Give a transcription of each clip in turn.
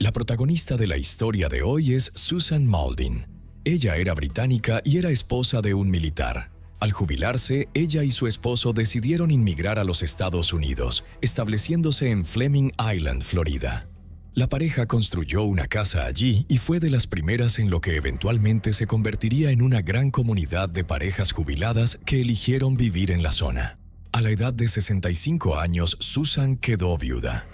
La protagonista de la historia de hoy es Susan Mauldin. Ella era británica y era esposa de un militar. Al jubilarse, ella y su esposo decidieron inmigrar a los Estados Unidos, estableciéndose en Fleming Island, Florida. La pareja construyó una casa allí y fue de las primeras en lo que eventualmente se convertiría en una gran comunidad de parejas jubiladas que eligieron vivir en la zona. A la edad de 65 años, Susan quedó viuda.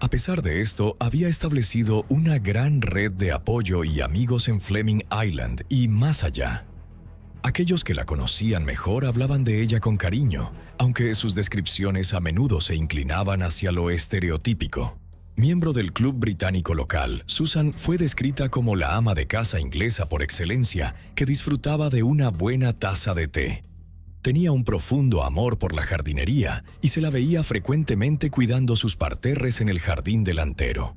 A pesar de esto, había establecido una gran red de apoyo y amigos en Fleming Island y más allá. Aquellos que la conocían mejor hablaban de ella con cariño, aunque sus descripciones a menudo se inclinaban hacia lo estereotípico. Miembro del club británico local, Susan fue descrita como la ama de casa inglesa por excelencia que disfrutaba de una buena taza de té. Tenía un profundo amor por la jardinería y se la veía frecuentemente cuidando sus parterres en el jardín delantero.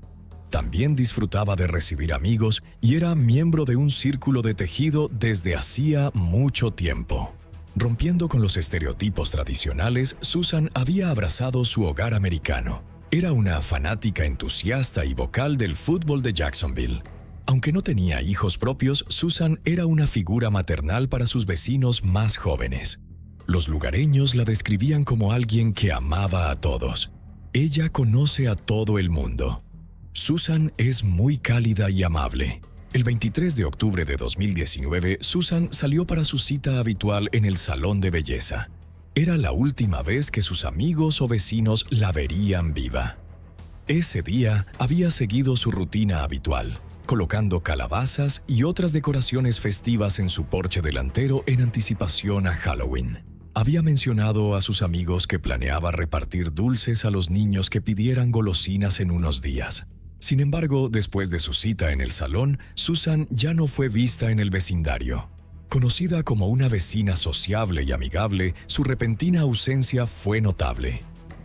También disfrutaba de recibir amigos y era miembro de un círculo de tejido desde hacía mucho tiempo. Rompiendo con los estereotipos tradicionales, Susan había abrazado su hogar americano. Era una fanática entusiasta y vocal del fútbol de Jacksonville. Aunque no tenía hijos propios, Susan era una figura maternal para sus vecinos más jóvenes. Los lugareños la describían como alguien que amaba a todos. Ella conoce a todo el mundo. Susan es muy cálida y amable. El 23 de octubre de 2019, Susan salió para su cita habitual en el salón de belleza. Era la última vez que sus amigos o vecinos la verían viva. Ese día había seguido su rutina habitual, colocando calabazas y otras decoraciones festivas en su porche delantero en anticipación a Halloween. Había mencionado a sus amigos que planeaba repartir dulces a los niños que pidieran golosinas en unos días. Sin embargo, después de su cita en el salón, Susan ya no fue vista en el vecindario. Conocida como una vecina sociable y amigable, su repentina ausencia fue notable.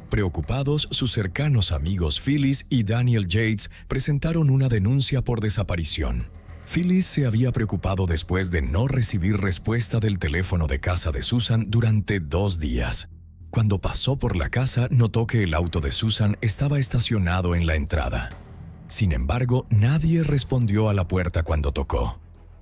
Preocupados, sus cercanos amigos Phyllis y Daniel Yates presentaron una denuncia por desaparición. Phyllis se había preocupado después de no recibir respuesta del teléfono de casa de Susan durante 2 días. Cuando pasó por la casa, notó que el auto de Susan estaba estacionado en la entrada. Sin embargo, nadie respondió a la puerta cuando tocó.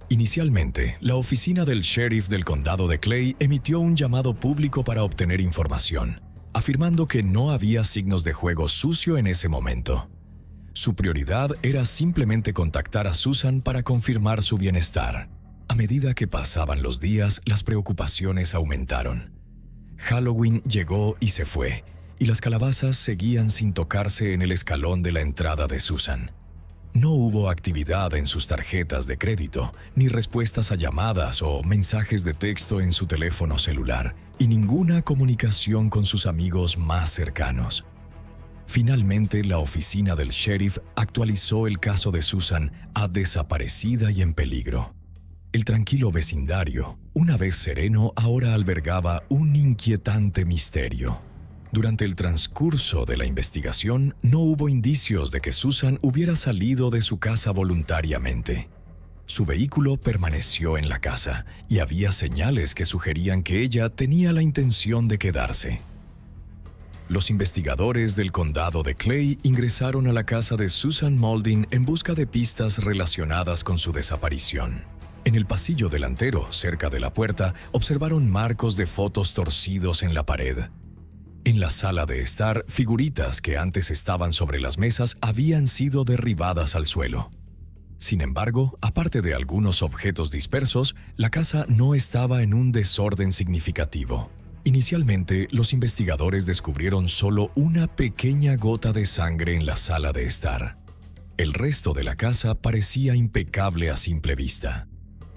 Inicialmente, la oficina del sheriff del condado de Clay emitió un llamado público para obtener información, afirmando que no había signos de juego sucio en ese momento. Su prioridad era simplemente contactar a Susan para confirmar su bienestar. A medida que pasaban los días, las preocupaciones aumentaron. Halloween llegó y se fue, y las calabazas seguían sin tocarse en el escalón de la entrada de Susan. No hubo actividad en sus tarjetas de crédito, ni respuestas a llamadas o mensajes de texto en su teléfono celular, y ninguna comunicación con sus amigos más cercanos. Finalmente, la oficina del sheriff actualizó el caso de Susan a desaparecida y en peligro. El tranquilo vecindario, una vez sereno, ahora albergaba un inquietante misterio. Durante el transcurso de la investigación, no hubo indicios de que Susan hubiera salido de su casa voluntariamente. Su vehículo permaneció en la casa y había señales que sugerían que ella tenía la intención de quedarse. Los investigadores del condado de Clay ingresaron a la casa de Susan Mauldin en busca de pistas relacionadas con su desaparición. En el pasillo delantero, cerca de la puerta, observaron marcos de fotos torcidos en la pared. En la sala de estar, figuritas que antes estaban sobre las mesas habían sido derribadas al suelo. Sin embargo, aparte de algunos objetos dispersos, la casa no estaba en un desorden significativo. Inicialmente, los investigadores descubrieron solo una pequeña gota de sangre en la sala de estar. El resto de la casa parecía impecable a simple vista.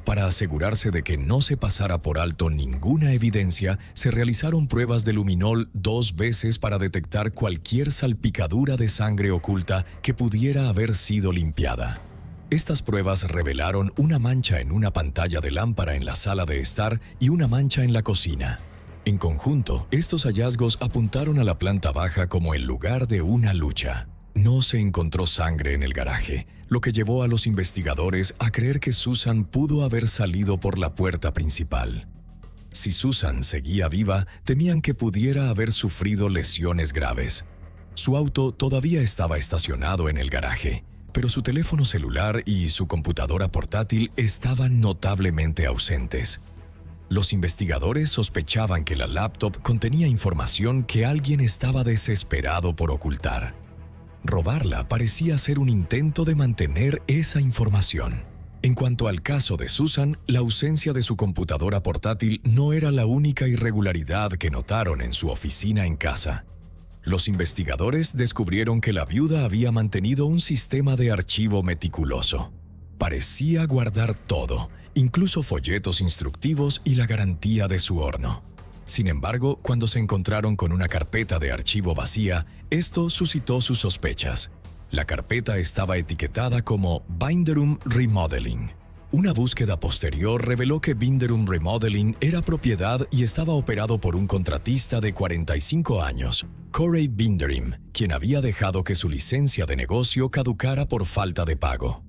Para asegurarse de que no se pasara por alto ninguna evidencia, se realizaron pruebas de luminol 2 veces para detectar cualquier salpicadura de sangre oculta que pudiera haber sido limpiada. Estas pruebas revelaron una mancha en una pantalla de lámpara en la sala de estar y una mancha en la cocina. En conjunto, estos hallazgos apuntaron a la planta baja como el lugar de una lucha. No se encontró sangre en el garaje, lo que llevó a los investigadores a creer que Susan pudo haber salido por la puerta principal. Si Susan seguía viva, temían que pudiera haber sufrido lesiones graves. Su auto todavía estaba estacionado en el garaje, pero su teléfono celular y su computadora portátil estaban notablemente ausentes. Los investigadores sospechaban que la laptop contenía información que alguien estaba desesperado por ocultar. Robarla parecía ser un intento de mantener esa información. En cuanto al caso de Susan, la ausencia de su computadora portátil no era la única irregularidad que notaron en su oficina en casa. Los investigadores descubrieron que la viuda había mantenido un sistema de archivo meticuloso. Parecía guardar todo, incluso folletos instructivos y la garantía de su horno. Sin embargo, cuando se encontraron con una carpeta de archivo vacía, esto suscitó sus sospechas. La carpeta estaba etiquetada como Binderum Remodeling. Una búsqueda posterior reveló que Binderum Remodeling era propiedad y estaba operado por un contratista de 45 años, Corey Binderim, quien había dejado que su licencia de negocio caducara por falta de pago.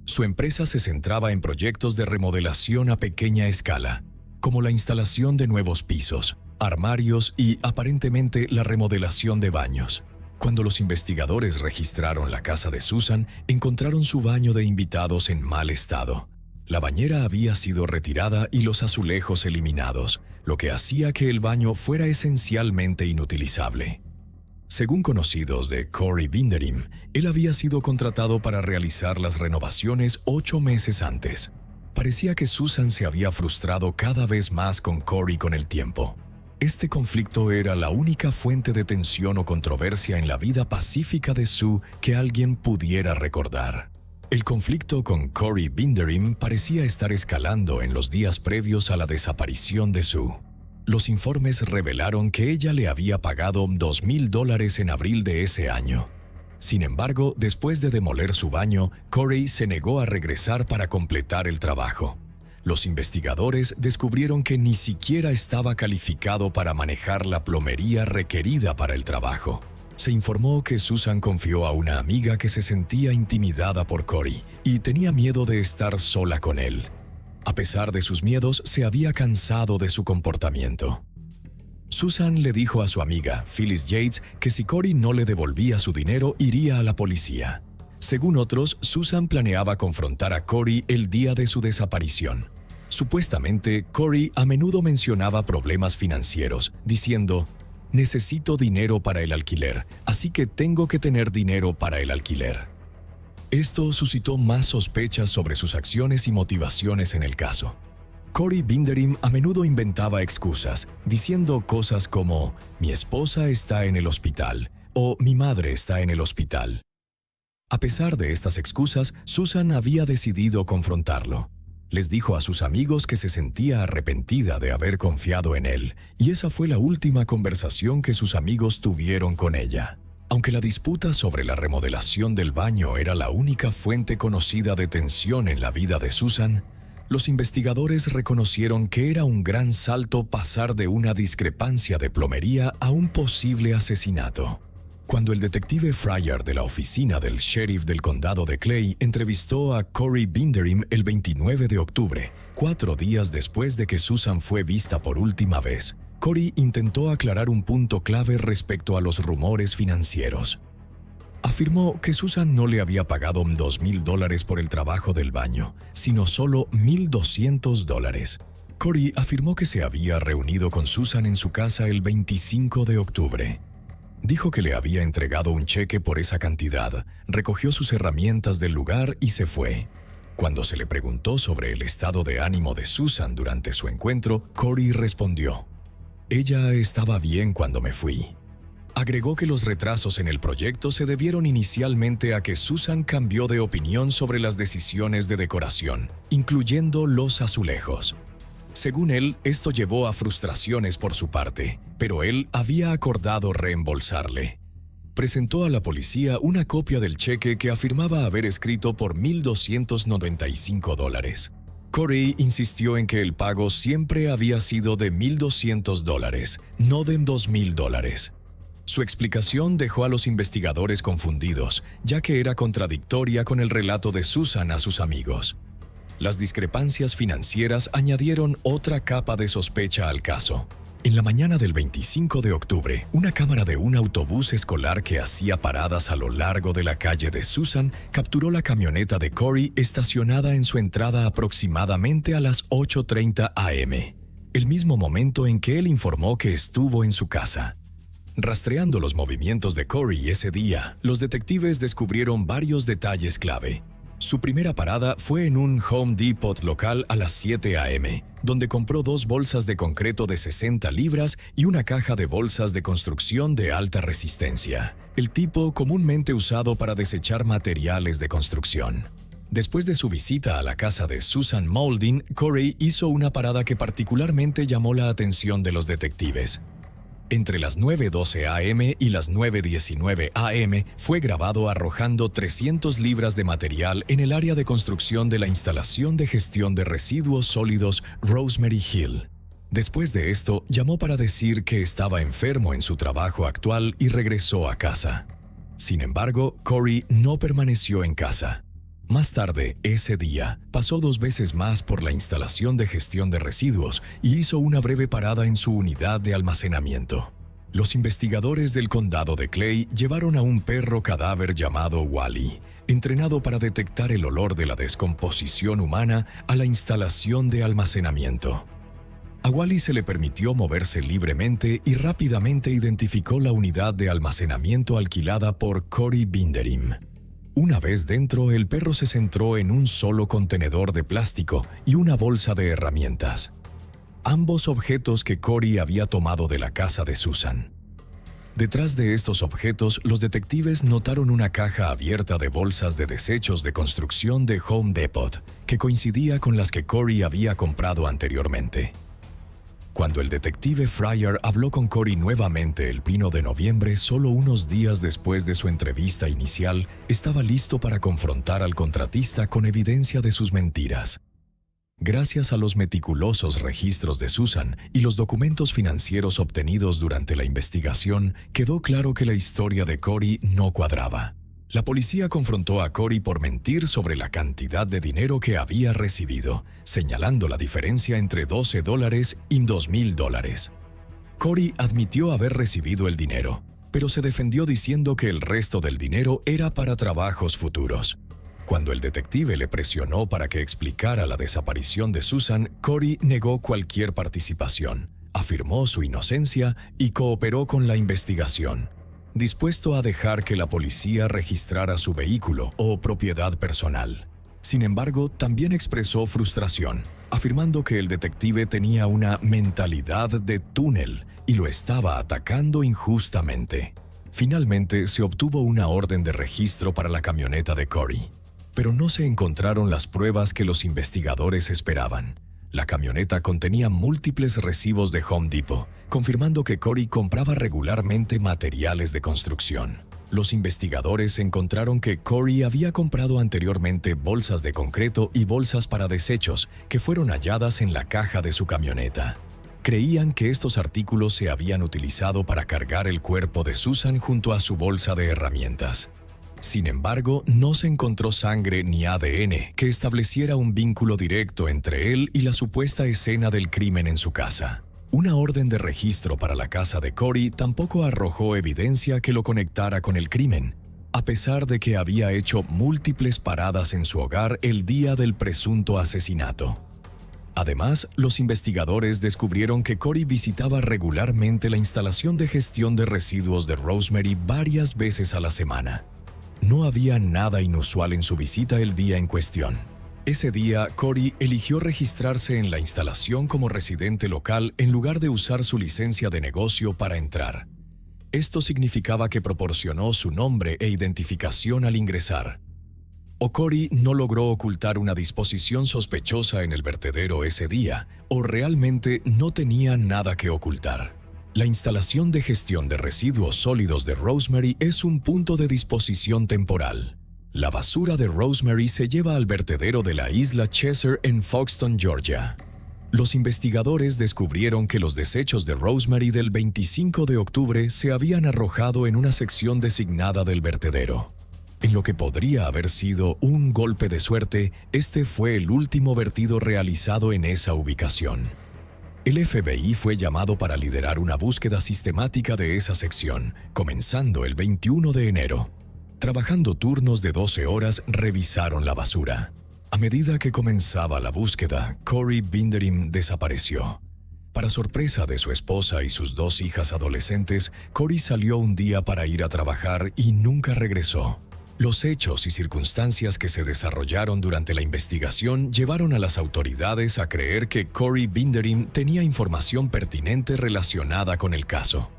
Su empresa se centraba en proyectos de remodelación a pequeña escala, como la instalación de nuevos pisos, armarios y, aparentemente, la remodelación de baños. Cuando los investigadores registraron la casa de Susan, encontraron su baño de invitados en mal estado. La bañera había sido retirada y los azulejos eliminados, lo que hacía que el baño fuera esencialmente inutilizable. Según conocidos de Corey Binderim, él había sido contratado para realizar las renovaciones 8 meses antes. Parecía que Susan se había frustrado cada vez más con Corey con el tiempo. Este conflicto era la única fuente de tensión o controversia en la vida pacífica de Sue que alguien pudiera recordar. El conflicto con Corey Binderim parecía estar escalando en los días previos a la desaparición de Sue. Los informes revelaron que ella le había pagado $2,000 en abril de ese año. Sin embargo, después de demoler su baño, Corey se negó a regresar para completar el trabajo. Los investigadores descubrieron que ni siquiera estaba calificado para manejar la plomería requerida para el trabajo. Se informó que Susan confió a una amiga que se sentía intimidada por Corey y tenía miedo de estar sola con él. A pesar de sus miedos, se había cansado de su comportamiento. Susan le dijo a su amiga, Phyllis Yates, que si Corey no le devolvía su dinero, iría a la policía. Según otros, Susan planeaba confrontar a Corey el día de su desaparición. Supuestamente, Corey a menudo mencionaba problemas financieros, diciendo: «Necesito dinero para el alquiler, así que tengo que tener dinero para el alquiler». Esto suscitó más sospechas sobre sus acciones y motivaciones en el caso. Corey Binderim a menudo inventaba excusas, diciendo cosas como «Mi esposa está en el hospital» o «Mi madre está en el hospital». A pesar de estas excusas, Susan había decidido confrontarlo. Les dijo a sus amigos que se sentía arrepentida de haber confiado en él, y esa fue la última conversación que sus amigos tuvieron con ella. Aunque la disputa sobre la remodelación del baño era la única fuente conocida de tensión en la vida de Susan, los investigadores reconocieron que era un gran salto pasar de una discrepancia de plomería a un posible asesinato. Cuando el detective Fryer de la oficina del sheriff del condado de Clay entrevistó a Corey Binderim el 29 de octubre, 4 días después de que Susan fue vista por última vez, Corey intentó aclarar un punto clave respecto a los rumores financieros. Afirmó que Susan no le había pagado $2,000 por el trabajo del baño, sino solo $1,200. Corey afirmó que se había reunido con Susan en su casa el 25 de octubre. Dijo que le había entregado un cheque por esa cantidad, recogió sus herramientas del lugar y se fue. Cuando se le preguntó sobre el estado de ánimo de Susan durante su encuentro, Corey respondió: «Ella estaba bien cuando me fui». Agregó que los retrasos en el proyecto se debieron inicialmente a que Susan cambió de opinión sobre las decisiones de decoración, incluyendo los azulejos. Según él, esto llevó a frustraciones por su parte, pero él había acordado reembolsarle. Presentó a la policía una copia del cheque que afirmaba haber escrito por $1,295. Corey insistió en que el pago siempre había sido de $1,200, no de $2,000. Su explicación dejó a los investigadores confundidos, ya que era contradictoria con el relato de Susan a sus amigos. Las discrepancias financieras añadieron otra capa de sospecha al caso. En la mañana del 25 de octubre, una cámara de un autobús escolar que hacía paradas a lo largo de la calle de Susan capturó la camioneta de Corey estacionada en su entrada aproximadamente a las 8:30 a.m., el mismo momento en que él informó que estuvo en su casa. Rastreando los movimientos de Corey ese día, los detectives descubrieron varios detalles clave. Su primera parada fue en un Home Depot local a las 7 a.m., donde compró 2 bolsas de concreto de 60 libras y una caja de bolsas de construcción de alta resistencia, el tipo comúnmente usado para desechar materiales de construcción. Después de su visita a la casa de Susan Mauldin, Corey hizo una parada que particularmente llamó la atención de los detectives. Entre las 9:12 a.m. y las 9:19 a.m. fue grabado arrojando 300 libras de material en el área de construcción de la instalación de gestión de residuos sólidos Rosemary Hill. Después de esto, llamó para decir que estaba enfermo en su trabajo actual y regresó a casa. Sin embargo, Corey no permaneció en casa. Más tarde, ese día, pasó 2 veces más por la instalación de gestión de residuos y hizo una breve parada en su unidad de almacenamiento. Los investigadores del condado de Clay llevaron a un perro cadáver llamado Wally, entrenado para detectar el olor de la descomposición humana, a la instalación de almacenamiento. A Wally se le permitió moverse libremente y rápidamente identificó la unidad de almacenamiento alquilada por Corey Binderim. Una vez dentro, el perro se centró en un solo contenedor de plástico y una bolsa de herramientas, ambos objetos que Corey había tomado de la casa de Susan. Detrás de estos objetos, los detectives notaron una caja abierta de bolsas de desechos de construcción de Home Depot, que coincidía con las que Corey había comprado anteriormente. Cuando el detective Fryer habló con Corey nuevamente el 1 de noviembre, solo unos días después de su entrevista inicial, estaba listo para confrontar al contratista con evidencia de sus mentiras. Gracias a los meticulosos registros de Susan y los documentos financieros obtenidos durante la investigación, quedó claro que la historia de Corey no cuadraba. La policía confrontó a Corey por mentir sobre la cantidad de dinero que había recibido, señalando la diferencia entre $12 y $2,000. Corey admitió haber recibido el dinero, pero se defendió diciendo que el resto del dinero era para trabajos futuros. Cuando el detective le presionó para que explicara la desaparición de Susan, Corey negó cualquier participación, afirmó su inocencia y cooperó con la investigación, dispuesto a dejar que la policía registrara su vehículo o propiedad personal. Sin embargo, también expresó frustración, afirmando que el detective tenía una mentalidad de túnel y lo estaba atacando injustamente. Finalmente, se obtuvo una orden de registro para la camioneta de Corey, pero no se encontraron las pruebas que los investigadores esperaban. La camioneta contenía múltiples recibos de Home Depot, confirmando que Corey compraba regularmente materiales de construcción. Los investigadores encontraron que Corey había comprado anteriormente bolsas de concreto y bolsas para desechos que fueron halladas en la caja de su camioneta. Creían que estos artículos se habían utilizado para cargar el cuerpo de Susan junto a su bolsa de herramientas. Sin embargo, no se encontró sangre ni ADN que estableciera un vínculo directo entre él y la supuesta escena del crimen en su casa. Una orden de registro para la casa de Corey tampoco arrojó evidencia que lo conectara con el crimen, a pesar de que había hecho múltiples paradas en su hogar el día del presunto asesinato. Además, los investigadores descubrieron que Corey visitaba regularmente la instalación de gestión de residuos de Rosemary varias veces a la semana. No había nada inusual en su visita el día en cuestión. Ese día, Corey eligió registrarse en la instalación como residente local en lugar de usar su licencia de negocio para entrar. Esto significaba que proporcionó su nombre e identificación al ingresar. O Corey no logró ocultar una disposición sospechosa en el vertedero ese día, o realmente no tenía nada que ocultar. La instalación de gestión de residuos sólidos de Rosemary es un punto de disposición temporal. La basura de Rosemary se lleva al vertedero de la isla Chesser en Foxton, Georgia. Los investigadores descubrieron que los desechos de Rosemary del 25 de octubre se habían arrojado en una sección designada del vertedero. En lo que podría haber sido un golpe de suerte, este fue el último vertido realizado en esa ubicación. El FBI fue llamado para liderar una búsqueda sistemática de esa sección, comenzando el 21 de enero. Trabajando turnos de 12 horas, revisaron la basura. A medida que comenzaba la búsqueda, Corey Binderim desapareció. Para sorpresa de su esposa y sus 2 hijas adolescentes, Corey salió un día para ir a trabajar y nunca regresó. Los hechos y circunstancias que se desarrollaron durante la investigación llevaron a las autoridades a creer que Corey Binderim tenía información pertinente relacionada con el caso.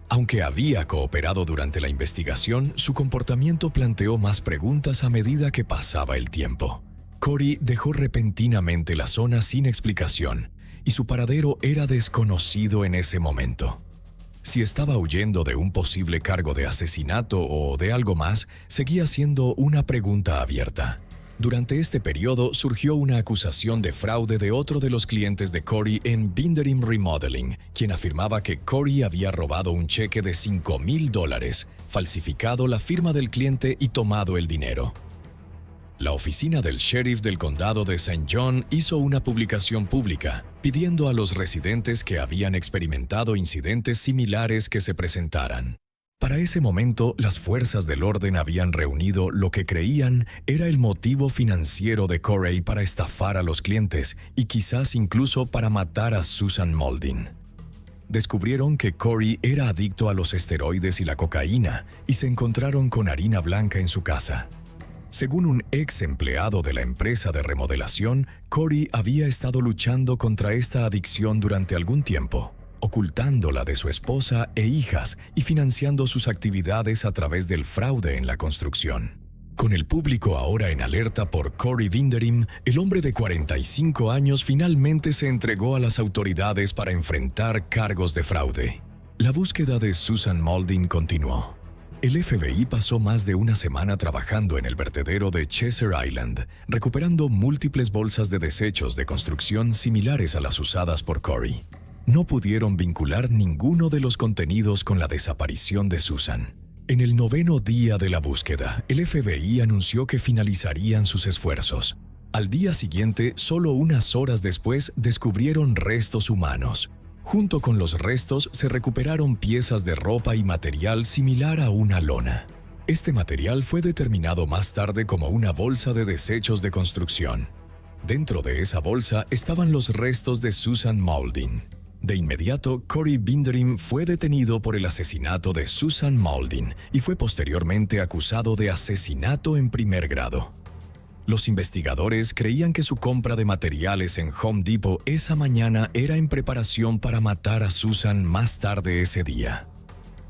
Aunque había cooperado durante la investigación, su comportamiento planteó más preguntas a medida que pasaba el tiempo. Corey dejó repentinamente la zona sin explicación, y su paradero era desconocido en ese momento. Si estaba huyendo de un posible cargo de asesinato o de algo más, seguía siendo una pregunta abierta. Durante este periodo surgió una acusación de fraude de otro de los clientes de Corey en Binderim Remodeling, quien afirmaba que Corey había robado un cheque de $5,000, falsificado la firma del cliente y tomado el dinero. La oficina del sheriff del condado de St. John hizo una publicación pública pidiendo a los residentes que habían experimentado incidentes similares que se presentaran. Para ese momento, las fuerzas del orden habían reunido lo que creían era el motivo financiero de Corey para estafar a los clientes y quizás incluso para matar a Susan Mauldin. Descubrieron que Corey era adicto a los esteroides y la cocaína y se encontraron con harina blanca en su casa. Según un ex empleado de la empresa de remodelación, Corey había estado luchando contra esta adicción durante algún tiempo, ocultándola de su esposa e hijas y financiando sus actividades a través del fraude en la construcción. Con el público ahora en alerta por Corey Binderim, el hombre de 45 años finalmente se entregó a las autoridades para enfrentar cargos de fraude. La búsqueda de Susan Mauldin continuó. El FBI pasó más de una semana trabajando en el vertedero de Chesser Island, recuperando múltiples bolsas de desechos de construcción similares a las usadas por Corey. No pudieron vincular ninguno de los contenidos con la desaparición de Susan. En el 9º día de la búsqueda, el FBI anunció que finalizarían sus esfuerzos. Al día siguiente, solo unas horas después, descubrieron restos humanos. Junto con los restos se recuperaron piezas de ropa y material similar a una lona. Este material fue determinado más tarde como una bolsa de desechos de construcción. Dentro de esa bolsa estaban los restos de Susan Mauldin. De inmediato, Corey Binderim fue detenido por el asesinato de Susan Mauldin y fue posteriormente acusado de asesinato en primer grado. Los investigadores creían que su compra de materiales en Home Depot esa mañana era en preparación para matar a Susan más tarde ese día.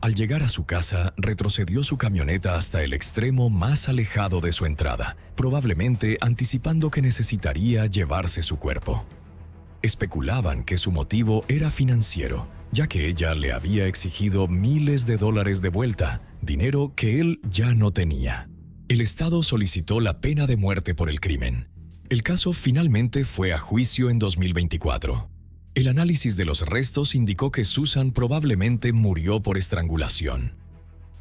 Al llegar a su casa, retrocedió su camioneta hasta el extremo más alejado de su entrada, probablemente anticipando que necesitaría llevarse su cuerpo. Especulaban que su motivo era financiero, ya que ella le había exigido miles de dólares de vuelta, dinero que él ya no tenía. El Estado solicitó la pena de muerte por el crimen. El caso finalmente fue a juicio en 2024. El análisis de los restos indicó que Susan probablemente murió por estrangulación.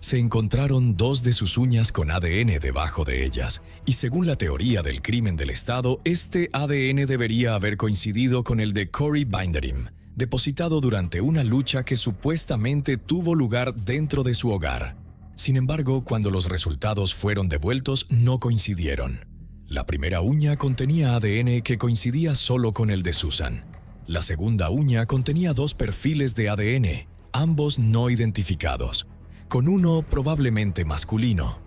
Se encontraron 2 de sus uñas con ADN debajo de ellas, y según la teoría del crimen del Estado, este ADN debería haber coincidido con el de Corey Binderim, depositado durante una lucha que supuestamente tuvo lugar dentro de su hogar. Sin embargo, cuando los resultados fueron devueltos, no coincidieron. La primera uña contenía ADN que coincidía solo con el de Susan. La segunda uña contenía 2 perfiles de ADN, ambos no identificados, con uno probablemente masculino.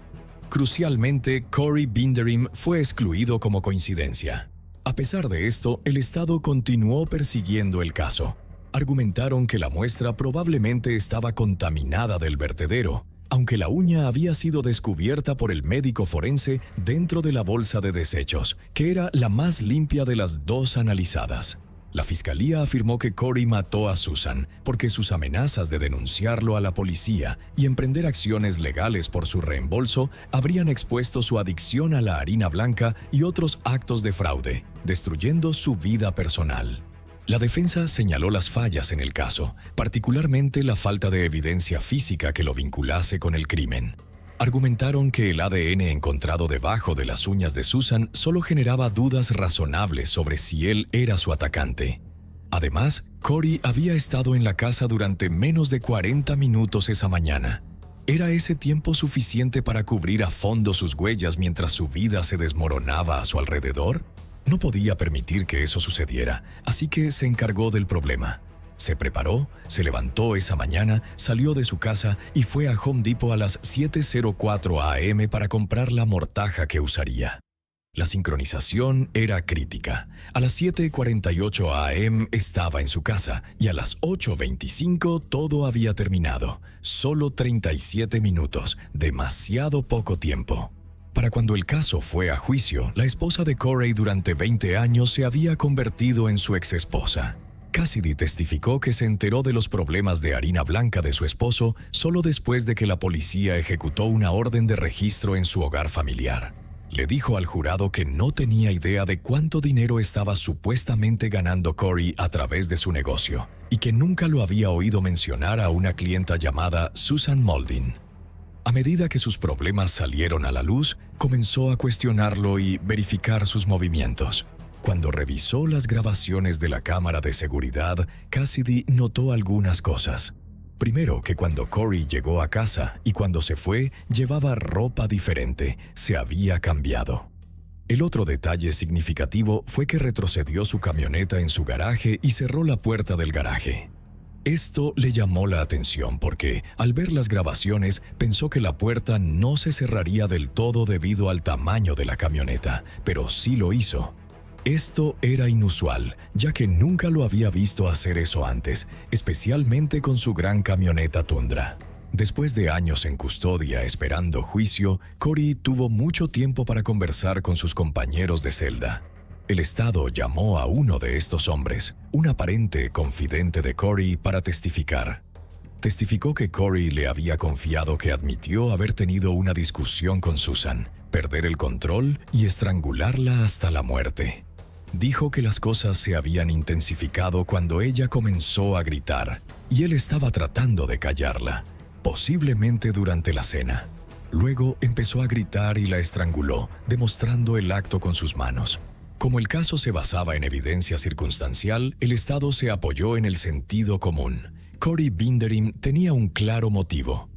Crucialmente, Corey Binderim fue excluido como coincidencia. A pesar de esto, el Estado continuó persiguiendo el caso. Argumentaron que la muestra probablemente estaba contaminada del vertedero, aunque la uña había sido descubierta por el médico forense dentro de la bolsa de desechos, que era la más limpia de las 2 analizadas. La fiscalía afirmó que Corey mató a Susan porque sus amenazas de denunciarlo a la policía y emprender acciones legales por su reembolso habrían expuesto su adicción a la harina blanca y otros actos de fraude, destruyendo su vida personal. La defensa señaló las fallas en el caso, particularmente la falta de evidencia física que lo vinculase con el crimen. Argumentaron que el ADN encontrado debajo de las uñas de Susan solo generaba dudas razonables sobre si él era su atacante. Además, Corey había estado en la casa durante menos de 40 minutos esa mañana. ¿Era ese tiempo suficiente para cubrir a fondo sus huellas mientras su vida se desmoronaba a su alrededor? No podía permitir que eso sucediera, así que se encargó del problema. Se preparó, se levantó esa mañana, salió de su casa y fue a Home Depot a las 7:04 a.m. para comprar la mortaja que usaría. La sincronización era crítica. A las 7:48 a.m. estaba en su casa y a las 8:25 todo había terminado. Solo 37 minutos, demasiado poco tiempo. Para cuando el caso fue a juicio, la esposa de Corey durante 20 años se había convertido en su exesposa. Cassidy testificó que se enteró de los problemas de harina blanca de su esposo solo después de que la policía ejecutó una orden de registro en su hogar familiar. Le dijo al jurado que no tenía idea de cuánto dinero estaba supuestamente ganando Corey a través de su negocio y que nunca lo había oído mencionar a una clienta llamada Susan Mauldin. A medida que sus problemas salieron a la luz, comenzó a cuestionarlo y verificar sus movimientos. Cuando revisó las grabaciones de la cámara de seguridad, Cassidy notó algunas cosas. Primero, que cuando Corey llegó a casa y cuando se fue, llevaba ropa diferente, se había cambiado. El otro detalle significativo fue que retrocedió su camioneta en su garaje y cerró la puerta del garaje. Esto le llamó la atención porque, al ver las grabaciones, pensó que la puerta no se cerraría del todo debido al tamaño de la camioneta, pero sí lo hizo. Esto era inusual, ya que nunca lo había visto hacer eso antes, especialmente con su gran camioneta Tundra. Después de años en custodia esperando juicio, Corey tuvo mucho tiempo para conversar con sus compañeros de celda. El Estado llamó a uno de estos hombres, un aparente confidente de Corey, para testificar. Testificó que Corey le había confiado que admitió haber tenido una discusión con Susan, perder el control y estrangularla hasta la muerte. Dijo que las cosas se habían intensificado cuando ella comenzó a gritar, y él estaba tratando de callarla, posiblemente durante la cena. Luego empezó a gritar y la estranguló, demostrando el acto con sus manos. Como el caso se basaba en evidencia circunstancial, el Estado se apoyó en el sentido común. Corey Vinderim tenía un claro motivo.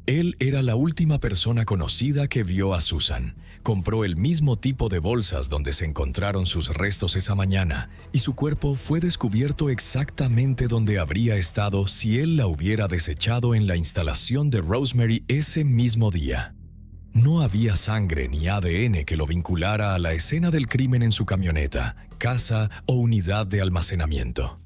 Él era la última persona conocida que vio a Susan. Compró el mismo tipo de bolsas donde se encontraron sus restos esa mañana, y su cuerpo fue descubierto exactamente donde habría estado si él la hubiera desechado en la instalación de Rosemary ese mismo día. No había sangre ni ADN que lo vinculara a la escena del crimen en su camioneta, casa o unidad de almacenamiento.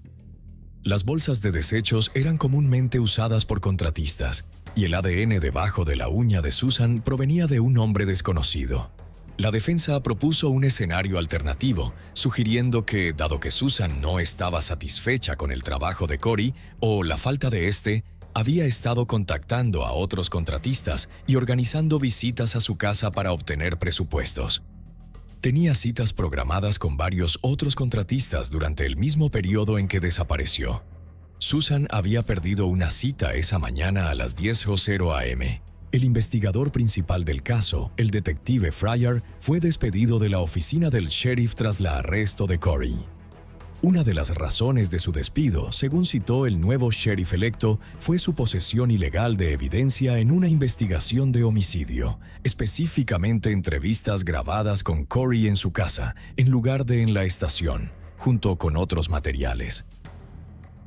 Las bolsas de desechos eran comúnmente usadas por contratistas, y el ADN debajo de la uña de Susan provenía de un hombre desconocido. La defensa propuso un escenario alternativo, sugiriendo que, dado que Susan no estaba satisfecha con el trabajo de Corey o la falta de este, había estado contactando a otros contratistas y organizando visitas a su casa para obtener presupuestos. Tenía citas programadas con varios otros contratistas durante el mismo periodo en que desapareció. Susan había perdido una cita esa mañana a las 10:00 a.m. El investigador principal del caso, el detective Fryer, fue despedido de la oficina del sheriff tras el arresto de Corey. Una de las razones de su despido, según citó el nuevo sheriff electo, fue su posesión ilegal de evidencia en una investigación de homicidio, específicamente entrevistas grabadas con Corey en su casa, en lugar de en la estación, junto con otros materiales.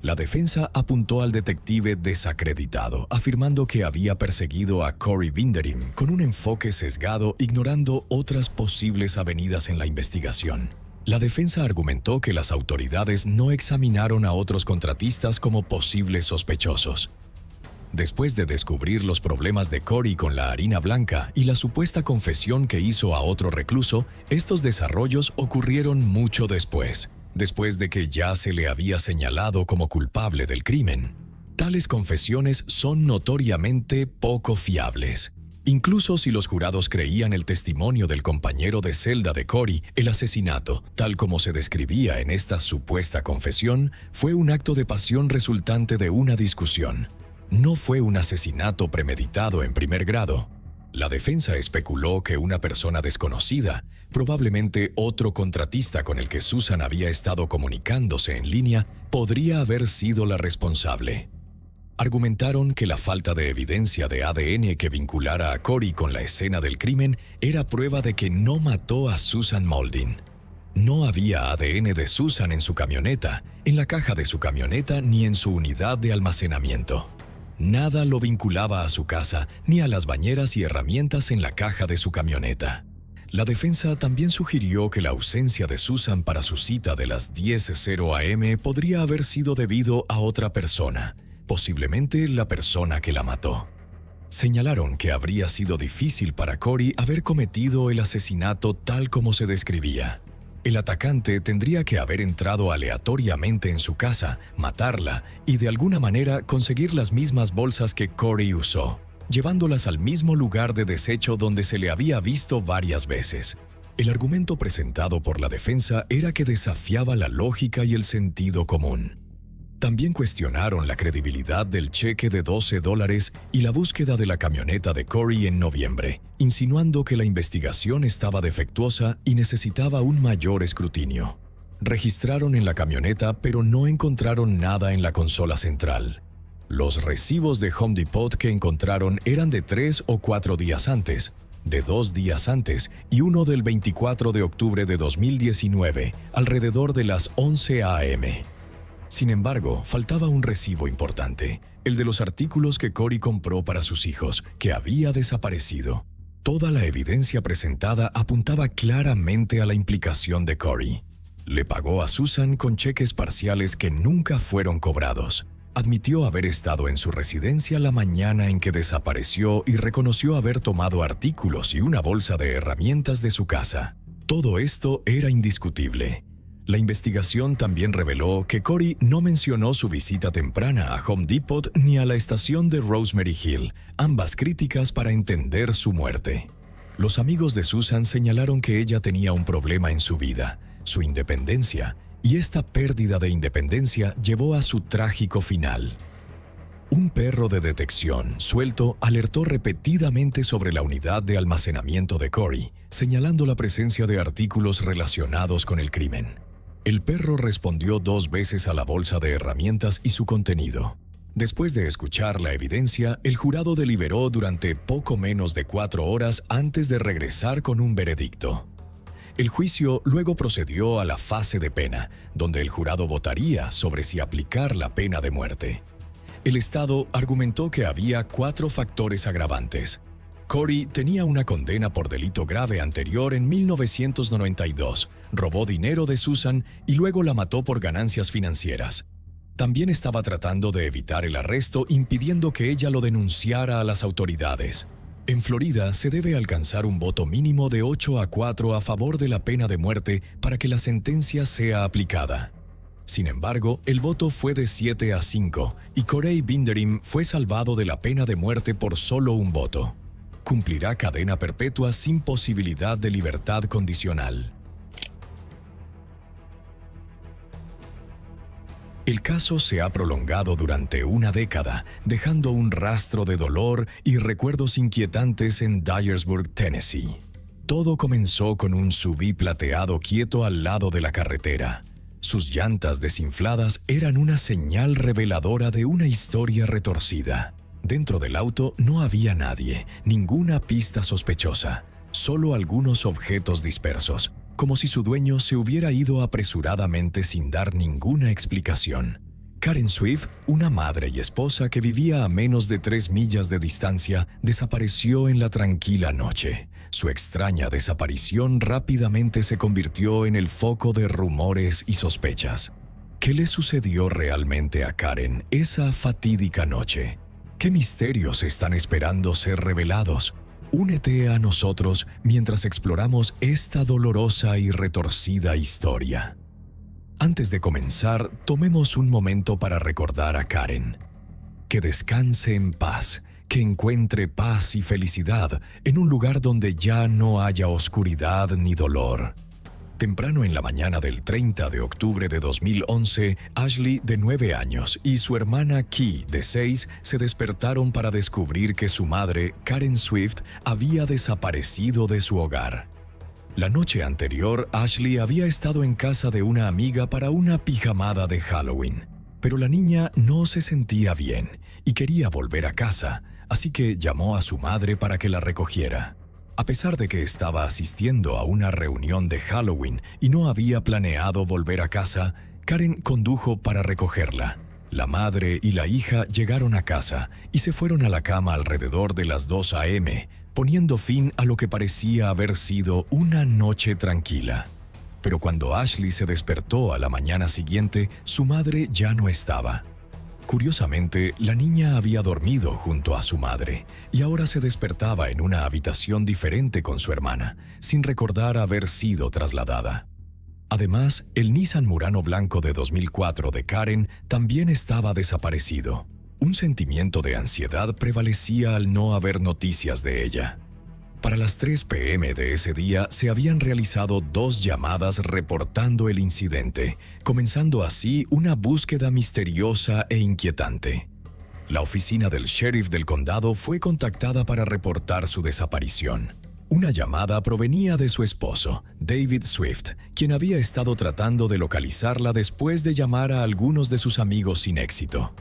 La defensa apuntó al detective desacreditado, afirmando que había perseguido a Corey Vinderim con un enfoque sesgado, ignorando otras posibles avenidas en la investigación. La defensa argumentó que las autoridades no examinaron a otros contratistas como posibles sospechosos. Después de descubrir los problemas de Corey con la harina blanca y la supuesta confesión que hizo a otro recluso, estos desarrollos ocurrieron mucho después de que ya se le había señalado como culpable del crimen. Tales confesiones son notoriamente poco fiables. Incluso si los jurados creían el testimonio del compañero de celda de Corey, el asesinato, tal como se describía en esta supuesta confesión, fue un acto de pasión resultante de una discusión. No fue un asesinato premeditado en primer grado. La defensa especuló que una persona desconocida, probablemente otro contratista con el que Susan había estado comunicándose en línea, podría haber sido la responsable. Argumentaron que la falta de evidencia de ADN que vinculara a Corey con la escena del crimen era prueba de que no mató a Susan Mauldin. No había ADN de Susan en su camioneta, en la caja de su camioneta ni en su unidad de almacenamiento. Nada lo vinculaba a su casa ni a las bañeras y herramientas en la caja de su camioneta. La defensa también sugirió que la ausencia de Susan para su cita de las 10:00 a.m. podría haber sido debido a otra persona, posiblemente la persona que la mató. Señalaron que habría sido difícil para Corey haber cometido el asesinato tal como se describía. El atacante tendría que haber entrado aleatoriamente en su casa, matarla y de alguna manera conseguir las mismas bolsas que Corey usó, llevándolas al mismo lugar de desecho donde se le había visto varias veces. El argumento presentado por la defensa era que desafiaba la lógica y el sentido común. También cuestionaron la credibilidad del cheque de $12 y la búsqueda de la camioneta de Corey en noviembre, insinuando que la investigación estaba defectuosa y necesitaba un mayor escrutinio. Registraron en la camioneta, pero no encontraron nada en la consola central. Los recibos de Home Depot que encontraron eran de 3 o 4 días antes, de 2 días antes y uno del 24 de octubre de 2019, alrededor de las 11 a.m. Sin embargo, faltaba un recibo importante, el de los artículos que Corey compró para sus hijos, que había desaparecido. Toda la evidencia presentada apuntaba claramente a la implicación de Corey. Le pagó a Susan con cheques parciales que nunca fueron cobrados. Admitió haber estado en su residencia la mañana en que desapareció y reconoció haber tomado artículos y una bolsa de herramientas de su casa. Todo esto era indiscutible. La investigación también reveló que Corey no mencionó su visita temprana a Home Depot ni a la estación de Rosemary Hill, ambas críticas para entender su muerte. Los amigos de Susan señalaron que ella tenía un problema en su vida, su independencia, y esta pérdida de independencia llevó a su trágico final. Un perro de detección suelto alertó repetidamente sobre la unidad de almacenamiento de Corey, señalando la presencia de artículos relacionados con el crimen. El perro respondió 2 veces a la bolsa de herramientas y su contenido. Después de escuchar la evidencia, el jurado deliberó durante poco menos de 4 horas antes de regresar con un veredicto. El juicio luego procedió a la fase de pena, donde el jurado votaría sobre si aplicar la pena de muerte. El Estado argumentó que había 4 factores agravantes. Corey tenía una condena por delito grave anterior en 1992, robó dinero de Susan y luego la mató por ganancias financieras. También estaba tratando de evitar el arresto, impidiendo que ella lo denunciara a las autoridades. En Florida se debe alcanzar un voto mínimo de 8-4 a favor de la pena de muerte para que la sentencia sea aplicada. Sin embargo, el voto fue de 7-5 y Corey Binderim fue salvado de la pena de muerte por solo un voto. Cumplirá cadena perpetua sin posibilidad de libertad condicional. El caso se ha prolongado durante una década, dejando un rastro de dolor y recuerdos inquietantes en Dyersburg, Tennessee. Todo comenzó con un SUV plateado quieto al lado de la carretera. Sus llantas desinfladas eran una señal reveladora de una historia retorcida. Dentro del auto no había nadie, ninguna pista sospechosa, solo algunos objetos dispersos, como si su dueño se hubiera ido apresuradamente sin dar ninguna explicación. Karen Swift, una madre y esposa que vivía a menos de 3 millas de distancia, desapareció en la tranquila noche. Su extraña desaparición rápidamente se convirtió en el foco de rumores y sospechas. ¿Qué le sucedió realmente a Karen esa fatídica noche? ¿Qué misterios están esperando ser revelados? Únete a nosotros mientras exploramos esta dolorosa y retorcida historia. Antes de comenzar, tomemos un momento para recordar a Karen. Que descanse en paz, que encuentre paz y felicidad en un lugar donde ya no haya oscuridad ni dolor. Temprano en la mañana del 30 de octubre de 2011, Ashley, de 9 años, y su hermana Key, de 6, se despertaron para descubrir que su madre, Karen Swift, había desaparecido de su hogar. La noche anterior, Ashley había estado en casa de una amiga para una pijamada de Halloween, pero la niña no se sentía bien y quería volver a casa, así que llamó a su madre para que la recogiera. A pesar de que estaba asistiendo a una reunión de Halloween y no había planeado volver a casa, Karen condujo para recogerla. La madre y la hija llegaron a casa y se fueron a la cama alrededor de las 2 a.m., poniendo fin a lo que parecía haber sido una noche tranquila. Pero cuando Ashley se despertó a la mañana siguiente, su madre ya no estaba. Curiosamente, la niña había dormido junto a su madre y ahora se despertaba en una habitación diferente con su hermana, sin recordar haber sido trasladada. Además, el Nissan Murano blanco de 2004 de Karen también estaba desaparecido. Un sentimiento de ansiedad prevalecía al no haber noticias de ella. Para las 3 p.m. de ese día se habían realizado 2 llamadas reportando el incidente, comenzando así una búsqueda misteriosa e inquietante. La oficina del sheriff del condado fue contactada para reportar su desaparición. Una llamada provenía de su esposo, David Swift, quien había estado tratando de localizarla después de llamar a algunos de sus amigos sin éxito.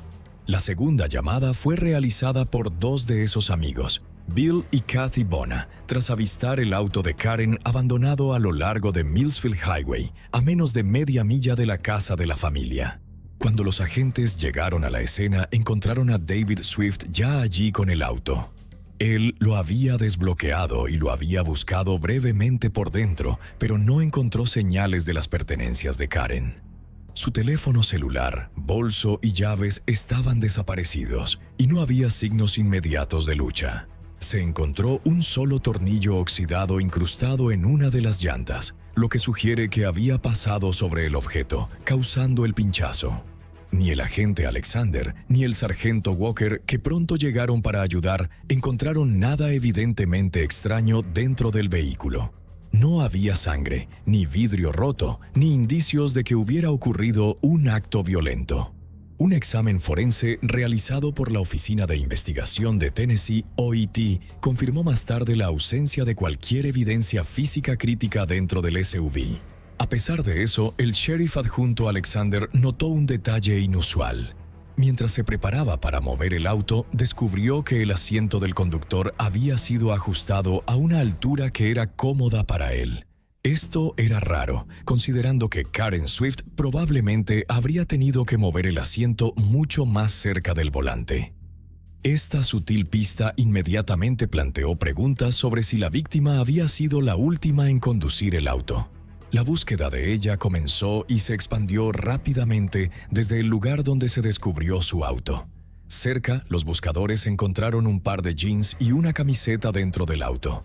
La segunda llamada fue realizada por 2 de esos amigos, Bill y Kathy Bona, tras avistar el auto de Karen abandonado a lo largo de Millsfield Highway, a menos de media milla de la casa de la familia. Cuando los agentes llegaron a la escena, encontraron a David Swift ya allí con el auto. Él lo había desbloqueado y lo había buscado brevemente por dentro, pero no encontró señales de las pertenencias de Karen. Su teléfono celular, bolso y llaves estaban desaparecidos y no había signos inmediatos de lucha. Se encontró un solo tornillo oxidado incrustado en una de las llantas, lo que sugiere que había pasado sobre el objeto, causando el pinchazo. Ni el agente Alexander ni el sargento Walker, que pronto llegaron para ayudar, encontraron nada evidentemente extraño dentro del vehículo. No había sangre, ni vidrio roto, ni indicios de que hubiera ocurrido un acto violento. Un examen forense realizado por la Oficina de Investigación de Tennessee, OIT, confirmó más tarde la ausencia de cualquier evidencia física crítica dentro del SUV. A pesar de eso, el sheriff adjunto Alexander notó un detalle inusual. Mientras se preparaba para mover el auto, descubrió que el asiento del conductor había sido ajustado a una altura que era cómoda para él. Esto era raro, considerando que Karen Swift probablemente habría tenido que mover el asiento mucho más cerca del volante. Esta sutil pista inmediatamente planteó preguntas sobre si la víctima había sido la última en conducir el auto. La búsqueda de ella comenzó y se expandió rápidamente desde el lugar donde se descubrió su auto. Cerca, los buscadores encontraron un par de jeans y una camiseta dentro del auto.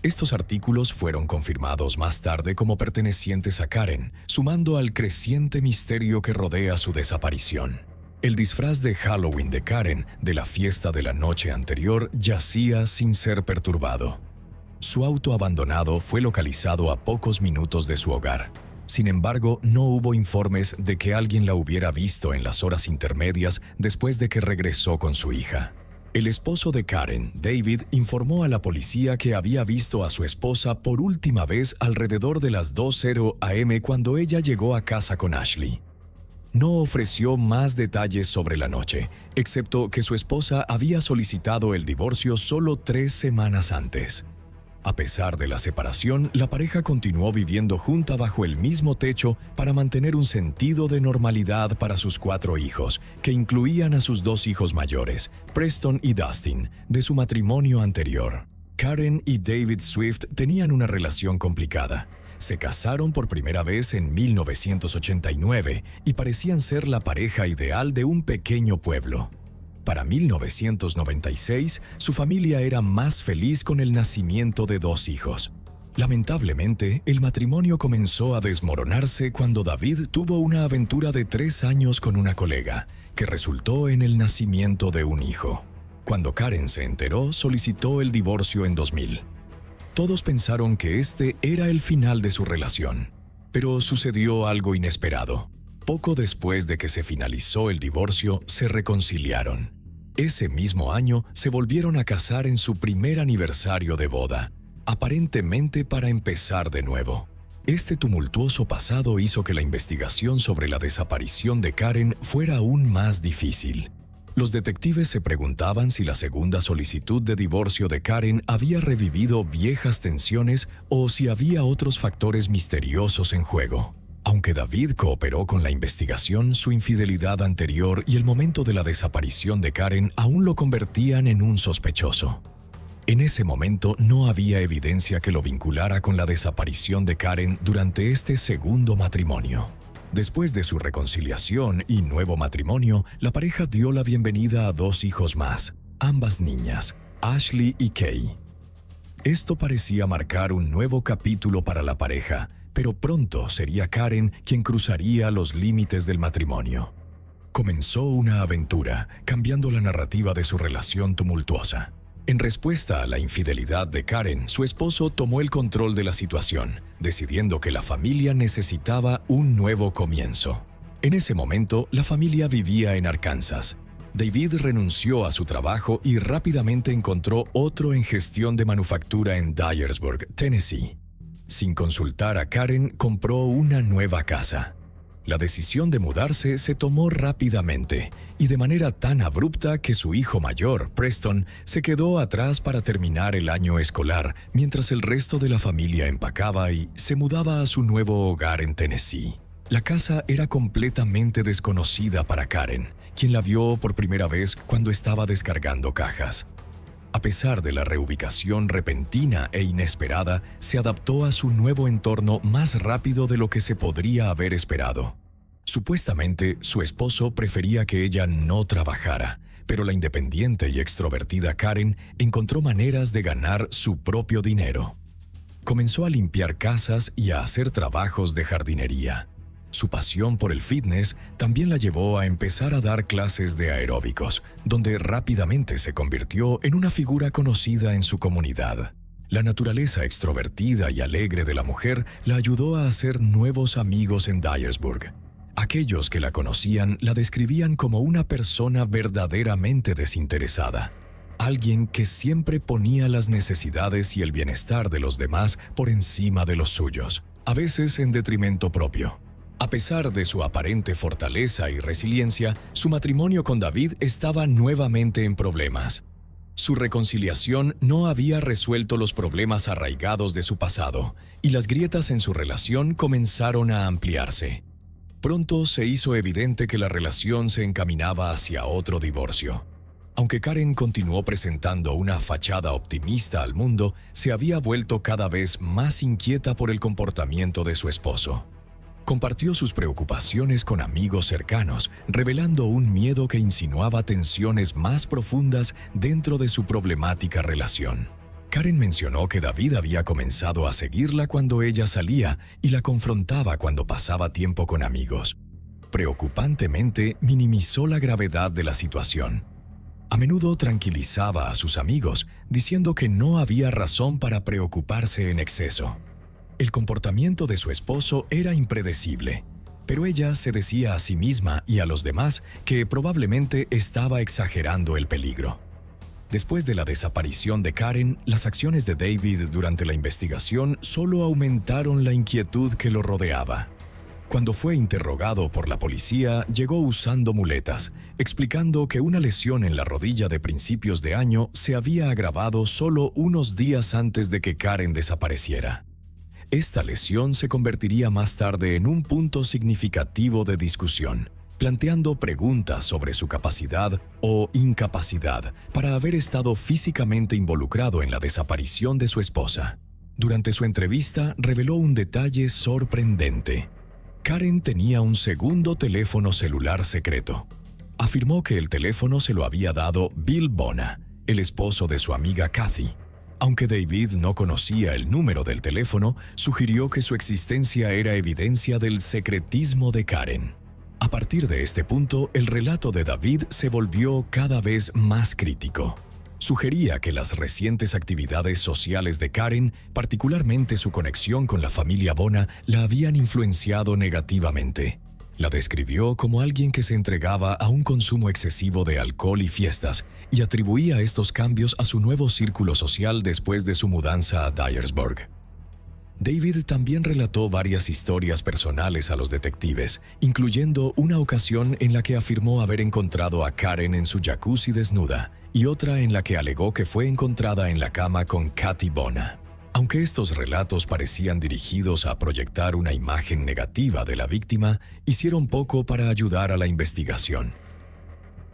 Estos artículos fueron confirmados más tarde como pertenecientes a Karen, sumando al creciente misterio que rodea su desaparición. El disfraz de Halloween de Karen de la fiesta de la noche anterior yacía sin ser perturbado. Su auto abandonado fue localizado a pocos minutos de su hogar. Sin embargo, no hubo informes de que alguien la hubiera visto en las horas intermedias después de que regresó con su hija. El esposo de Karen, David, informó a la policía que había visto a su esposa por última vez alrededor de las 2:00 a.m. cuando ella llegó a casa con Ashley. No ofreció más detalles sobre la noche, excepto que su esposa había solicitado el divorcio solo 3 semanas antes. A pesar de la separación, la pareja continuó viviendo junta bajo el mismo techo para mantener un sentido de normalidad para sus 4 hijos, que incluían a sus 2 hijos mayores, Preston y Dustin, de su matrimonio anterior. Karen y David Swift tenían una relación complicada. Se casaron por primera vez en 1989 y parecían ser la pareja ideal de un pequeño pueblo. Para 1996, su familia era más feliz con el nacimiento de 2 hijos. Lamentablemente, el matrimonio comenzó a desmoronarse cuando David tuvo una aventura de 3 años con una colega, que resultó en el nacimiento de un hijo. Cuando Karen se enteró, solicitó el divorcio en 2000. Todos pensaron que este era el final de su relación. Pero sucedió algo inesperado. Poco después de que se finalizó el divorcio, se reconciliaron. Ese mismo año se volvieron a casar en su primer aniversario de boda, aparentemente para empezar de nuevo. Este tumultuoso pasado hizo que la investigación sobre la desaparición de Karen fuera aún más difícil. Los detectives se preguntaban si la segunda solicitud de divorcio de Karen había revivido viejas tensiones o si había otros factores misteriosos en juego. Aunque David cooperó con la investigación, su infidelidad anterior y el momento de la desaparición de Karen aún lo convertían en un sospechoso. En ese momento no había evidencia que lo vinculara con la desaparición de Karen durante este segundo matrimonio. Después de su reconciliación y nuevo matrimonio, la pareja dio la bienvenida a 2 hijos más, ambas niñas, Ashley y Kay. Esto parecía marcar un nuevo capítulo para la pareja, pero pronto sería Karen quien cruzaría los límites del matrimonio. Comenzó una aventura, cambiando la narrativa de su relación tumultuosa. En respuesta a la infidelidad de Karen, su esposo tomó el control de la situación, decidiendo que la familia necesitaba un nuevo comienzo. En ese momento, la familia vivía en Arkansas. David renunció a su trabajo y rápidamente encontró otro en gestión de manufactura en Dyersburg, Tennessee. Sin consultar a Karen, compró una nueva casa. La decisión de mudarse se tomó rápidamente y de manera tan abrupta que su hijo mayor, Preston, se quedó atrás para terminar el año escolar, mientras el resto de la familia empacaba y se mudaba a su nuevo hogar en Tennessee. La casa era completamente desconocida para Karen, quien la vio por primera vez cuando estaba descargando cajas. A pesar de la reubicación repentina e inesperada, se adaptó a su nuevo entorno más rápido de lo que se podría haber esperado. Supuestamente, su esposo prefería que ella no trabajara, pero la independiente y extrovertida Karen encontró maneras de ganar su propio dinero. Comenzó a limpiar casas y a hacer trabajos de jardinería. Su pasión por el fitness también la llevó a empezar a dar clases de aeróbicos, donde rápidamente se convirtió en una figura conocida en su comunidad. La naturaleza extrovertida y alegre de la mujer la ayudó a hacer nuevos amigos en Dyersburg. Aquellos que la conocían la describían como una persona verdaderamente desinteresada, alguien que siempre ponía las necesidades y el bienestar de los demás por encima de los suyos, a veces en detrimento propio. A pesar de su aparente fortaleza y resiliencia, su matrimonio con David estaba nuevamente en problemas. Su reconciliación no había resuelto los problemas arraigados de su pasado, y las grietas en su relación comenzaron a ampliarse. Pronto se hizo evidente que la relación se encaminaba hacia otro divorcio. Aunque Karen continuó presentando una fachada optimista al mundo, se había vuelto cada vez más inquieta por el comportamiento de su esposo. Compartió sus preocupaciones con amigos cercanos, revelando un miedo que insinuaba tensiones más profundas dentro de su problemática relación. Karen mencionó que David había comenzado a seguirla cuando ella salía y la confrontaba cuando pasaba tiempo con amigos. Preocupantemente, minimizó la gravedad de la situación. A menudo tranquilizaba a sus amigos, diciendo que no había razón para preocuparse en exceso. El comportamiento de su esposo era impredecible, pero ella se decía a sí misma y a los demás que probablemente estaba exagerando el peligro. Después de la desaparición de Karen, las acciones de David durante la investigación solo aumentaron la inquietud que lo rodeaba. Cuando fue interrogado por la policía, llegó usando muletas, explicando que una lesión en la rodilla de principios de año se había agravado solo unos días antes de que Karen desapareciera. Esta lesión se convertiría más tarde en un punto significativo de discusión, planteando preguntas sobre su capacidad o incapacidad para haber estado físicamente involucrado en la desaparición de su esposa. Durante su entrevista, reveló un detalle sorprendente. Karen tenía un segundo teléfono celular secreto. Afirmó que el teléfono se lo había dado Bill Bona, el esposo de su amiga Kathy. Aunque David no conocía el número del teléfono, sugirió que su existencia era evidencia del secretismo de Karen. A partir de este punto, el relato de David se volvió cada vez más crítico. sugería que las recientes actividades sociales de Karen, particularmente su conexión con la familia Bona, la habían influenciado negativamente. La describió como alguien que se entregaba a un consumo excesivo de alcohol y fiestas y atribuía estos cambios a su nuevo círculo social después de su mudanza a Dyersburg. David también relató varias historias personales a los detectives, incluyendo una ocasión en la que afirmó haber encontrado a Karen en su jacuzzi desnuda y otra en la que alegó que fue encontrada en la cama con Kathy Bona. Aunque estos relatos parecían dirigidos a proyectar una imagen negativa de la víctima, hicieron poco para ayudar a la investigación.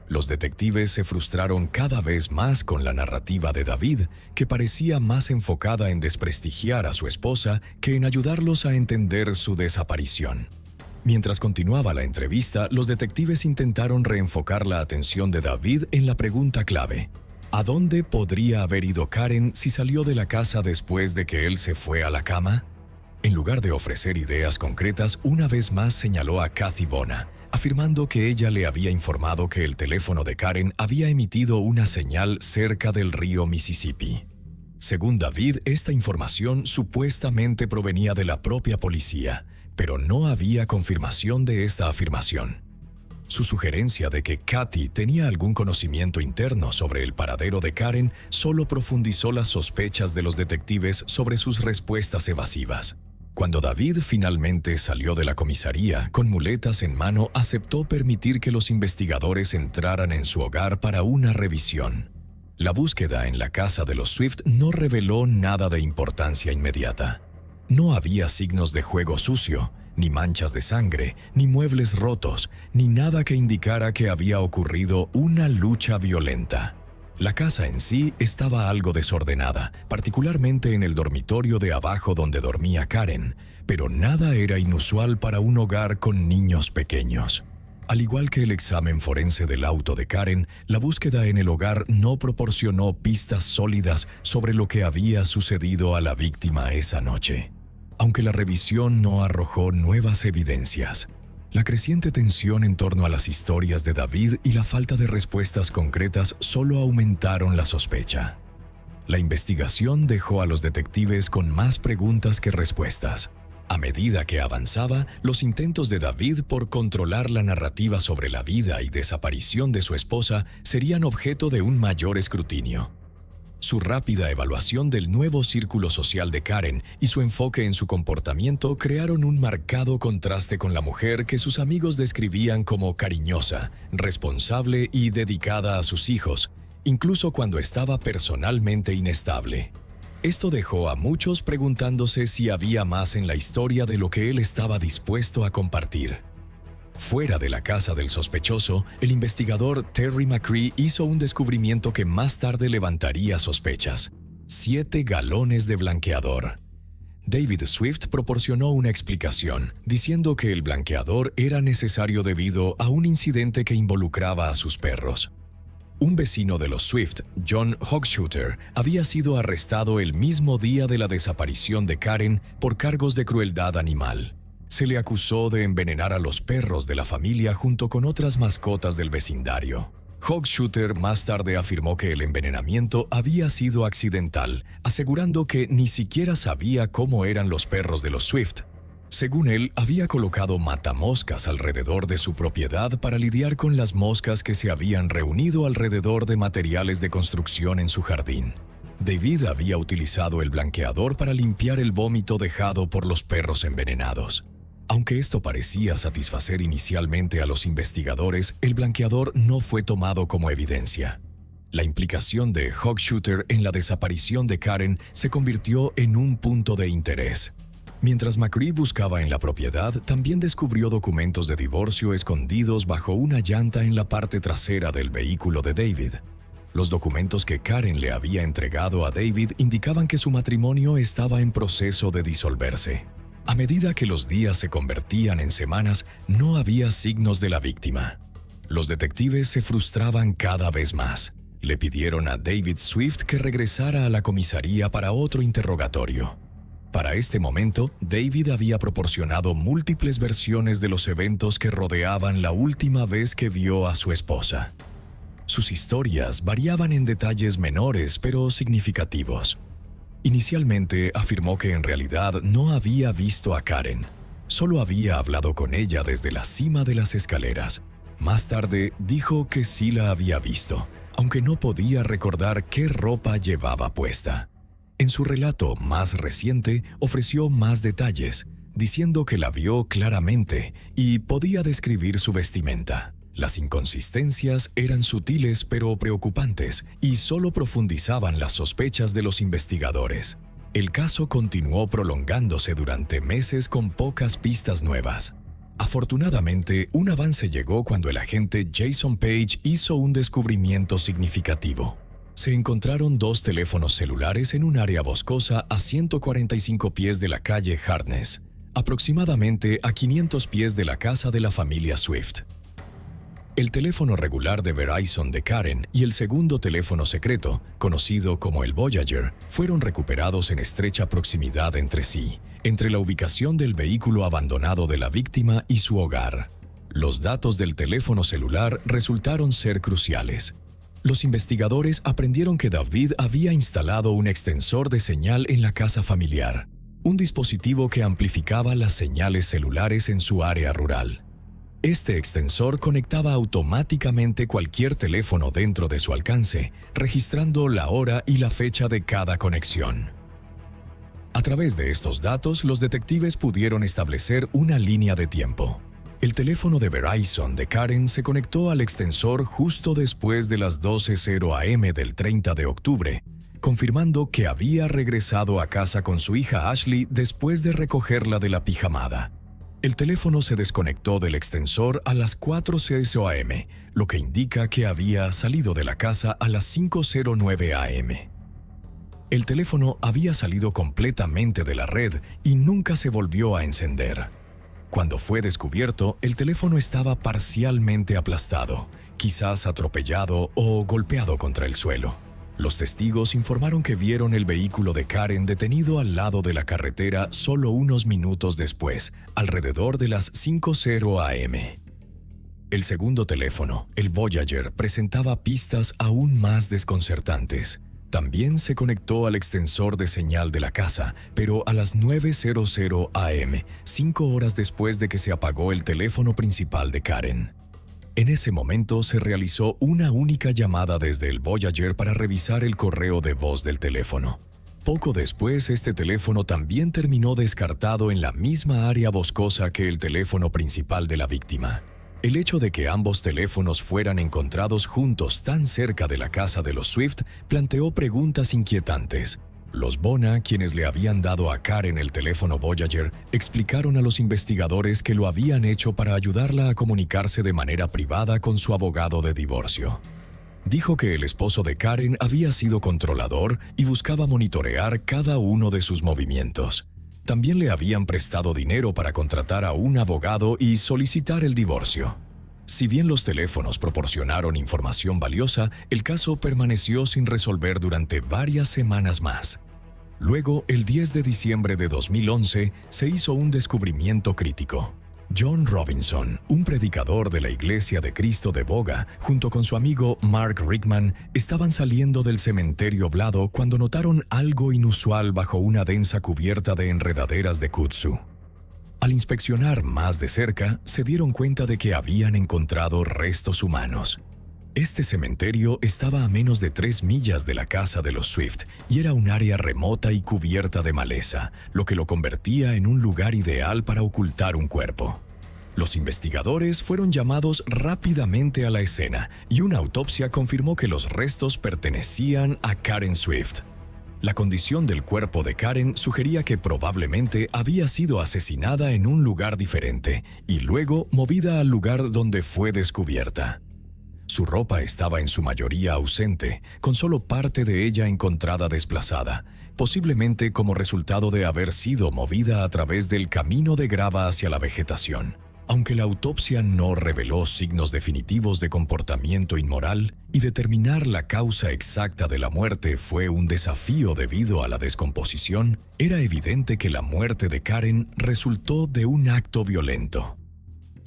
Los detectives se frustraron cada vez más con la narrativa de David, que parecía más enfocada en desprestigiar a su esposa que en ayudarlos a entender su desaparición. Mientras continuaba la entrevista, los detectives intentaron reenfocar la atención de David en la pregunta clave: ¿a dónde podría haber ido Karen si salió de la casa después de que él se fue a la cama? En lugar de ofrecer ideas concretas, una vez más señaló a Kathy Bona, afirmando que ella le había informado que el teléfono de Karen había emitido una señal cerca del río Mississippi. Según David, esta información supuestamente provenía de la propia policía, pero no había confirmación de esta afirmación. Su sugerencia de que Kathy tenía algún conocimiento interno sobre el paradero de Karen solo profundizó las sospechas de los detectives sobre sus respuestas evasivas. Cuando David finalmente salió de la comisaría con muletas en mano, aceptó permitir que los investigadores entraran en su hogar para una revisión. La búsqueda en la casa de los Swift no reveló nada de importancia inmediata. No había signos de juego sucio, ni manchas de sangre, ni muebles rotos, ni nada que indicara que había ocurrido una lucha violenta. La casa en sí estaba algo desordenada, particularmente en el dormitorio de abajo donde dormía Karen, pero nada era inusual para un hogar con niños pequeños. Al igual que el examen forense del auto de Karen, la búsqueda en el hogar no proporcionó pistas sólidas sobre lo que había sucedido a la víctima esa noche. Aunque la revisión no arrojó nuevas evidencias, la creciente tensión en torno a las historias de David y la falta de respuestas concretas solo aumentaron la sospecha. La investigación dejó a los detectives con más preguntas que respuestas. A medida que avanzaba, los intentos de David por controlar la narrativa sobre la vida y desaparición de su esposa serían objeto de un mayor escrutinio. Su rápida evaluación del nuevo círculo social de Karen y su enfoque en su comportamiento crearon un marcado contraste con la mujer que sus amigos describían como cariñosa, responsable y dedicada a sus hijos, incluso cuando estaba personalmente inestable. Esto dejó a muchos preguntándose si había más en la historia de lo que él estaba dispuesto a compartir. Fuera de la casa del sospechoso, el investigador Terry McCree hizo un descubrimiento que más tarde levantaría sospechas: 7 galones de blanqueador. David Swift proporcionó una explicación, diciendo que el blanqueador era necesario debido a un incidente que involucraba a sus perros. Un vecino de los Swift, John Hochschutter, había sido arrestado el mismo día de la desaparición de Karen por cargos de crueldad animal. Se le acusó de envenenar a los perros de la familia junto con otras mascotas del vecindario. Hochschutter más tarde afirmó que el envenenamiento había sido accidental, asegurando que ni siquiera sabía cómo eran los perros de los Swift. Según él, había colocado matamoscas alrededor de su propiedad para lidiar con las moscas que se habían reunido alrededor de materiales de construcción en su jardín. David había utilizado el blanqueador para limpiar el vómito dejado por los perros envenenados. Aunque esto parecía satisfacer inicialmente a los investigadores, el blanqueador no fue tomado como evidencia. La implicación de Hochschutter en la desaparición de Karen se convirtió en un punto de interés. Mientras McCree buscaba en la propiedad, también descubrió documentos de divorcio escondidos bajo una llanta en la parte trasera del vehículo de David. Los documentos que Karen le había entregado a David indicaban que su matrimonio estaba en proceso de disolverse. A medida que los días se convertían en semanas, no había signos de la víctima. Los detectives se frustraban cada vez más. Le pidieron a David Swift que regresara a la comisaría para otro interrogatorio. Para este momento, David había proporcionado múltiples versiones de los eventos que rodeaban la última vez que vio a su esposa. Sus historias variaban en detalles menores pero significativos. Inicialmente afirmó que en realidad no había visto a Karen. Solo había hablado con ella desde la cima de las escaleras. Más tarde dijo que sí la había visto, aunque no podía recordar qué ropa llevaba puesta. En su relato más reciente ofreció más detalles, diciendo que la vio claramente y podía describir su vestimenta. Las inconsistencias eran sutiles pero preocupantes y solo profundizaban las sospechas de los investigadores. El caso continuó prolongándose durante meses con pocas pistas nuevas. Afortunadamente, un avance llegó cuando el agente Jason Page hizo un descubrimiento significativo. Se encontraron 2 teléfonos celulares en un área boscosa a 145 pies de la calle Harness, aproximadamente a 500 pies de la casa de la familia Swift. El teléfono regular de Verizon de Karen y el segundo teléfono secreto, conocido como el Voyager, fueron recuperados en estrecha proximidad entre sí, entre la ubicación del vehículo abandonado de la víctima y su hogar. Los datos del teléfono celular resultaron ser cruciales. Los investigadores aprendieron que David había instalado un extensor de señal en la casa familiar, un dispositivo que amplificaba las señales celulares en su área rural. Este extensor conectaba automáticamente cualquier teléfono dentro de su alcance, registrando la hora y la fecha de cada conexión. A través de estos datos, los detectives pudieron establecer una línea de tiempo. El teléfono de Verizon de Karen se conectó al extensor justo después de las 12:00 am del 30 de octubre, confirmando que había regresado a casa con su hija Ashley después de recogerla de la pijamada. El teléfono se desconectó del extensor a las 4:06 am, lo que indica que había salido de la casa a las 5:09 am. El teléfono había salido completamente de la red y nunca se volvió a encender. Cuando fue descubierto, el teléfono estaba parcialmente aplastado, quizás atropellado o golpeado contra el suelo. Los testigos informaron que vieron el vehículo de Karen detenido al lado de la carretera solo unos minutos después, alrededor de las 5:00 am. El segundo teléfono, el Voyager, presentaba pistas aún más desconcertantes. También se conectó al extensor de señal de la casa, pero a las 9:00 am, 5 horas después de que se apagó el teléfono principal de Karen. En ese momento se realizó una única llamada desde el Voyager para revisar el correo de voz del teléfono. Poco después, este teléfono también terminó descartado en la misma área boscosa que el teléfono principal de la víctima. El hecho de que ambos teléfonos fueran encontrados juntos tan cerca de la casa de los Swift planteó preguntas inquietantes. Los Bona, quienes le habían dado a Karen el teléfono Voyager, explicaron a los investigadores que lo habían hecho para ayudarla a comunicarse de manera privada con su abogado de divorcio. Dijo que el esposo de Karen había sido controlador y buscaba monitorear cada uno de sus movimientos. También le habían prestado dinero para contratar a un abogado y solicitar el divorcio. Si bien los teléfonos proporcionaron información valiosa, el caso permaneció sin resolver durante varias semanas más. Luego, el 10 de diciembre de 2011, se hizo un descubrimiento crítico. John Robinson, un predicador de la Iglesia de Cristo de Boga, junto con su amigo Mark Rickman, estaban saliendo del cementerio Vlado cuando notaron algo inusual bajo una densa cubierta de enredaderas de kudzu. Al inspeccionar más de cerca, se dieron cuenta de que habían encontrado restos humanos. Este cementerio estaba a menos de 3 millas de la casa de los Swift y era un área remota y cubierta de maleza, lo que lo convertía en un lugar ideal para ocultar un cuerpo. Los investigadores fueron llamados rápidamente a la escena y una autopsia confirmó que los restos pertenecían a Karen Swift. La condición del cuerpo de Karen sugería que probablemente había sido asesinada en un lugar diferente y luego movida al lugar donde fue descubierta. Su ropa estaba en su mayoría ausente, con solo parte de ella encontrada desplazada, posiblemente como resultado de haber sido movida a través del camino de grava hacia la vegetación. Aunque la autopsia no reveló signos definitivos de comportamiento inmoral, y determinar la causa exacta de la muerte fue un desafío debido a la descomposición, era evidente que la muerte de Karen resultó de un acto violento.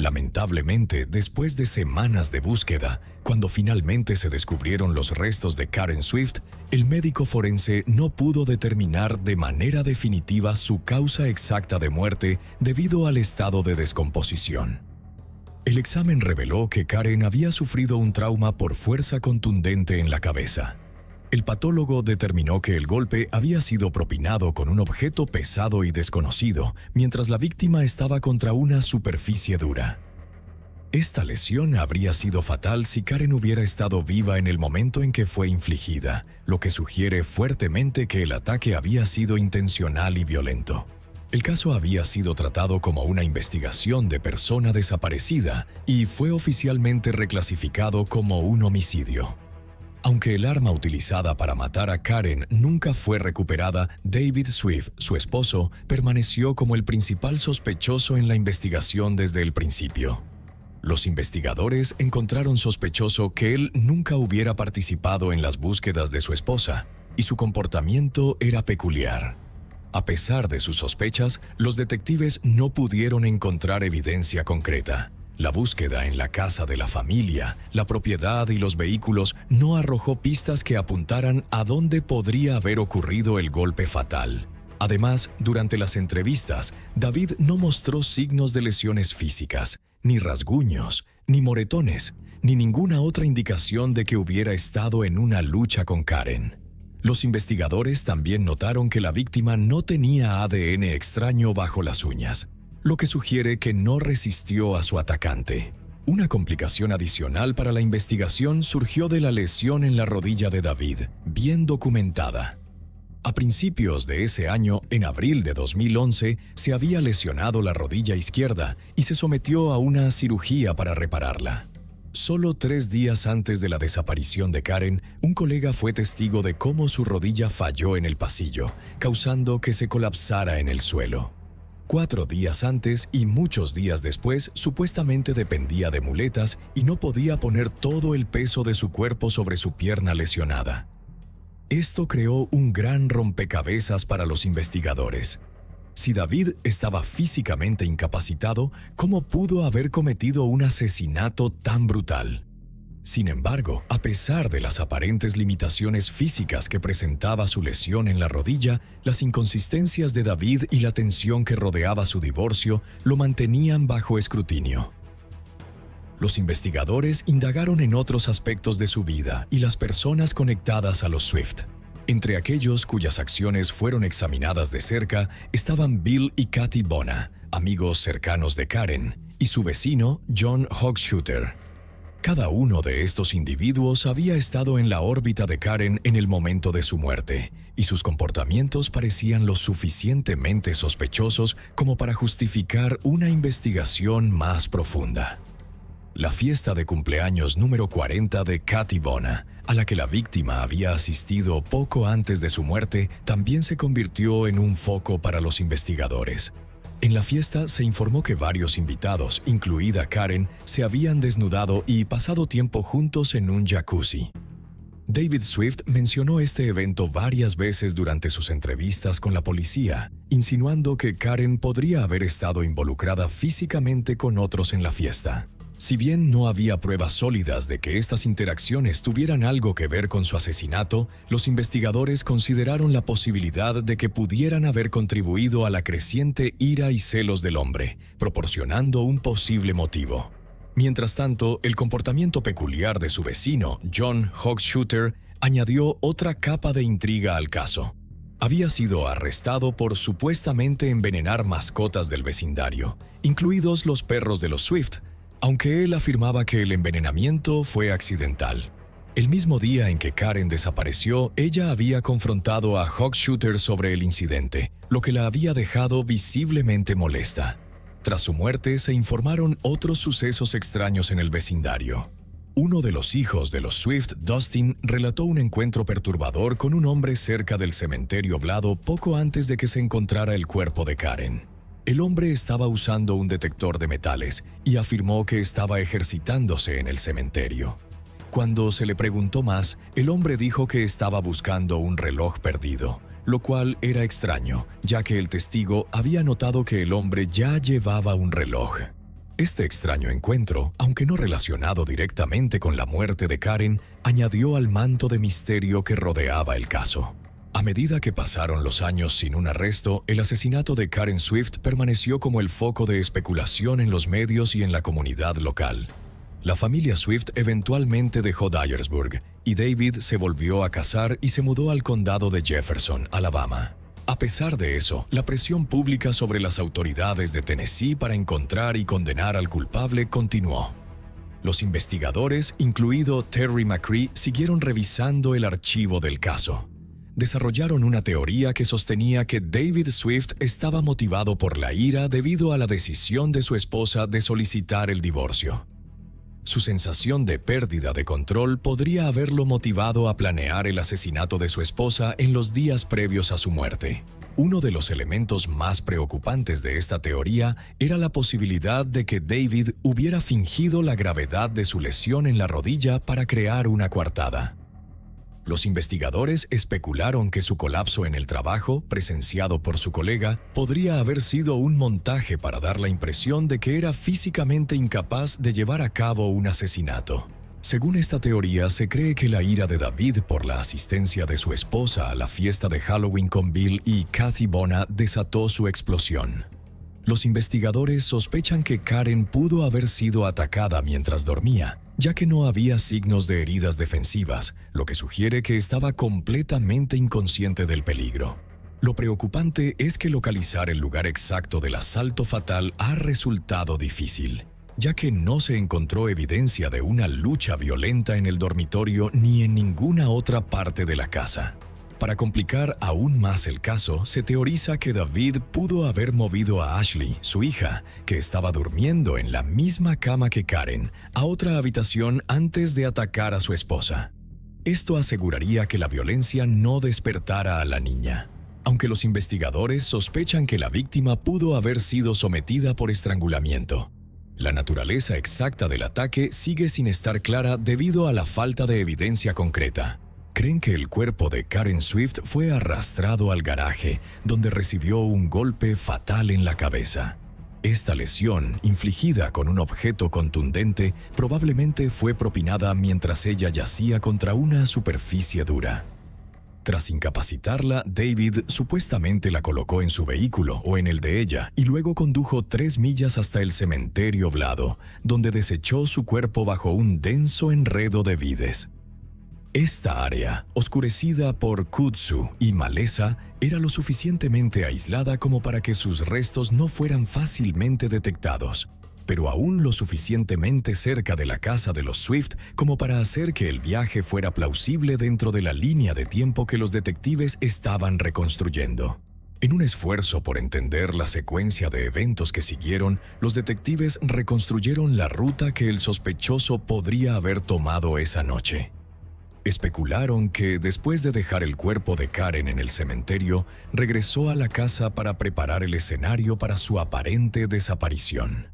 Lamentablemente, después de semanas de búsqueda, cuando finalmente se descubrieron los restos de Karen Swift, el médico forense no pudo determinar de manera definitiva su causa exacta de muerte debido al estado de descomposición. El examen reveló que Karen había sufrido un trauma por fuerza contundente en la cabeza. El patólogo determinó que el golpe había sido propinado con un objeto pesado y desconocido, mientras la víctima estaba contra una superficie dura. Esta lesión habría sido fatal si Karen hubiera estado viva en el momento en que fue infligida, lo que sugiere fuertemente que el ataque había sido intencional y violento. El caso había sido tratado como una investigación de persona desaparecida y fue oficialmente reclasificado como un homicidio. Aunque el arma utilizada para matar a Karen nunca fue recuperada, David Swift, su esposo, permaneció como el principal sospechoso en la investigación desde el principio. Los investigadores encontraron sospechoso que él nunca hubiera participado en las búsquedas de su esposa, y su comportamiento era peculiar. A pesar de sus sospechas, los detectives no pudieron encontrar evidencia concreta. La búsqueda en la casa de la familia, la propiedad y los vehículos no arrojó pistas que apuntaran a dónde podría haber ocurrido el golpe fatal. Además, durante las entrevistas, David no mostró signos de lesiones físicas, ni rasguños, ni moretones, ni ninguna otra indicación de que hubiera estado en una lucha con Karen. Los investigadores también notaron que la víctima no tenía ADN extraño bajo las uñas, lo que sugiere que no resistió a su atacante. Una complicación adicional para la investigación surgió de la lesión en la rodilla de David, bien documentada. A principios de ese año, en abril de 2011, se había lesionado la rodilla izquierda y se sometió a una cirugía para repararla. Solo 3 días antes de la desaparición de Karen, un colega fue testigo de cómo su rodilla falló en el pasillo, causando que se colapsara en el suelo. 4 días antes y muchos días después, supuestamente dependía de muletas y no podía poner todo el peso de su cuerpo sobre su pierna lesionada. Esto creó un gran rompecabezas para los investigadores. Si David estaba físicamente incapacitado, ¿cómo pudo haber cometido un asesinato tan brutal? Sin embargo, a pesar de las aparentes limitaciones físicas que presentaba su lesión en la rodilla, las inconsistencias de David y la tensión que rodeaba su divorcio lo mantenían bajo escrutinio. Los investigadores indagaron en otros aspectos de su vida y las personas conectadas a los Swift. Entre aquellos cuyas acciones fueron examinadas de cerca estaban Bill y Kathy Bona, amigos cercanos de Karen, y su vecino John Hochschutter. Cada uno de estos individuos había estado en la órbita de Karen en el momento de su muerte, y sus comportamientos parecían lo suficientemente sospechosos como para justificar una investigación más profunda. La fiesta de cumpleaños número 40 de Kathy Bona, a la que la víctima había asistido poco antes de su muerte, también se convirtió en un foco para los investigadores. En la fiesta se informó que varios invitados, incluida Karen, se habían desnudado y pasado tiempo juntos en un jacuzzi. David Swift mencionó este evento varias veces durante sus entrevistas con la policía, insinuando que Karen podría haber estado involucrada físicamente con otros en la fiesta. Si bien no había pruebas sólidas de que estas interacciones tuvieran algo que ver con su asesinato, los investigadores consideraron la posibilidad de que pudieran haber contribuido a la creciente ira y celos del hombre, proporcionando un posible motivo. Mientras tanto, el comportamiento peculiar de su vecino, John Hochschutter, añadió otra capa de intriga al caso. Había sido arrestado por supuestamente envenenar mascotas del vecindario, incluidos los perros de los Swift, aunque él afirmaba que el envenenamiento fue accidental. El mismo día en que Karen desapareció, ella había confrontado a Hochschutter sobre el incidente, lo que la había dejado visiblemente molesta. Tras su muerte, se informaron otros sucesos extraños en el vecindario. Uno de los hijos de los Swift, Dustin, relató un encuentro perturbador con un hombre cerca del cementerio Vlado poco antes de que se encontrara el cuerpo de Karen. El hombre estaba usando un detector de metales y afirmó que estaba ejercitándose en el cementerio. Cuando se le preguntó más, el hombre dijo que estaba buscando un reloj perdido, lo cual era extraño, ya que el testigo había notado que el hombre ya llevaba un reloj. Este extraño encuentro, aunque no relacionado directamente con la muerte de Karen, añadió al manto de misterio que rodeaba el caso. A medida que pasaron los años sin un arresto, el asesinato de Karen Swift permaneció como el foco de especulación en los medios y en la comunidad local. La familia Swift eventualmente dejó Dyersburg y David se volvió a casar y se mudó al condado de Jefferson, Alabama. A pesar de eso, la presión pública sobre las autoridades de Tennessee para encontrar y condenar al culpable continuó. Los investigadores, incluido Terry McCree, siguieron revisando el archivo del caso. Desarrollaron una teoría que sostenía que David Swift estaba motivado por la ira debido a la decisión de su esposa de solicitar el divorcio. Su sensación de pérdida de control podría haberlo motivado a planear el asesinato de su esposa en los días previos a su muerte. Uno de los elementos más preocupantes de esta teoría era la posibilidad de que David hubiera fingido la gravedad de su lesión en la rodilla para crear una coartada. Los investigadores especularon que su colapso en el trabajo, presenciado por su colega, podría haber sido un montaje para dar la impresión de que era físicamente incapaz de llevar a cabo un asesinato. Según esta teoría, se cree que la ira de David por la asistencia de su esposa a la fiesta de Halloween con Bill y Kathy Bona desató su explosión. Los investigadores sospechan que Karen pudo haber sido atacada mientras dormía, ya que no había signos de heridas defensivas, lo que sugiere que estaba completamente inconsciente del peligro. Lo preocupante es que localizar el lugar exacto del asalto fatal ha resultado difícil, ya que no se encontró evidencia de una lucha violenta en el dormitorio ni en ninguna otra parte de la casa. Para complicar aún más el caso, se teoriza que David pudo haber movido a Ashley, su hija, que estaba durmiendo en la misma cama que Karen, a otra habitación antes de atacar a su esposa. Esto aseguraría que la violencia no despertara a la niña, aunque los investigadores sospechan que la víctima pudo haber sido sometida por estrangulamiento. La naturaleza exacta del ataque sigue sin estar clara debido a la falta de evidencia concreta. Creen que el cuerpo de Karen Swift fue arrastrado al garaje, donde recibió un golpe fatal en la cabeza. Esta lesión, infligida con un objeto contundente, probablemente fue propinada mientras ella yacía contra una superficie dura. Tras incapacitarla, David supuestamente la colocó en su vehículo o en el de ella y luego condujo 3 millas hasta el cementerio Vlado, donde desechó su cuerpo bajo un denso enredo de vides. Esta área, oscurecida por kudzu y maleza, era lo suficientemente aislada como para que sus restos no fueran fácilmente detectados, pero aún lo suficientemente cerca de la casa de los Swift como para hacer que el viaje fuera plausible dentro de la línea de tiempo que los detectives estaban reconstruyendo. En un esfuerzo por entender la secuencia de eventos que siguieron, los detectives reconstruyeron la ruta que el sospechoso podría haber tomado esa noche. Especularon que, después de dejar el cuerpo de Karen en el cementerio, regresó a la casa para preparar el escenario para su aparente desaparición.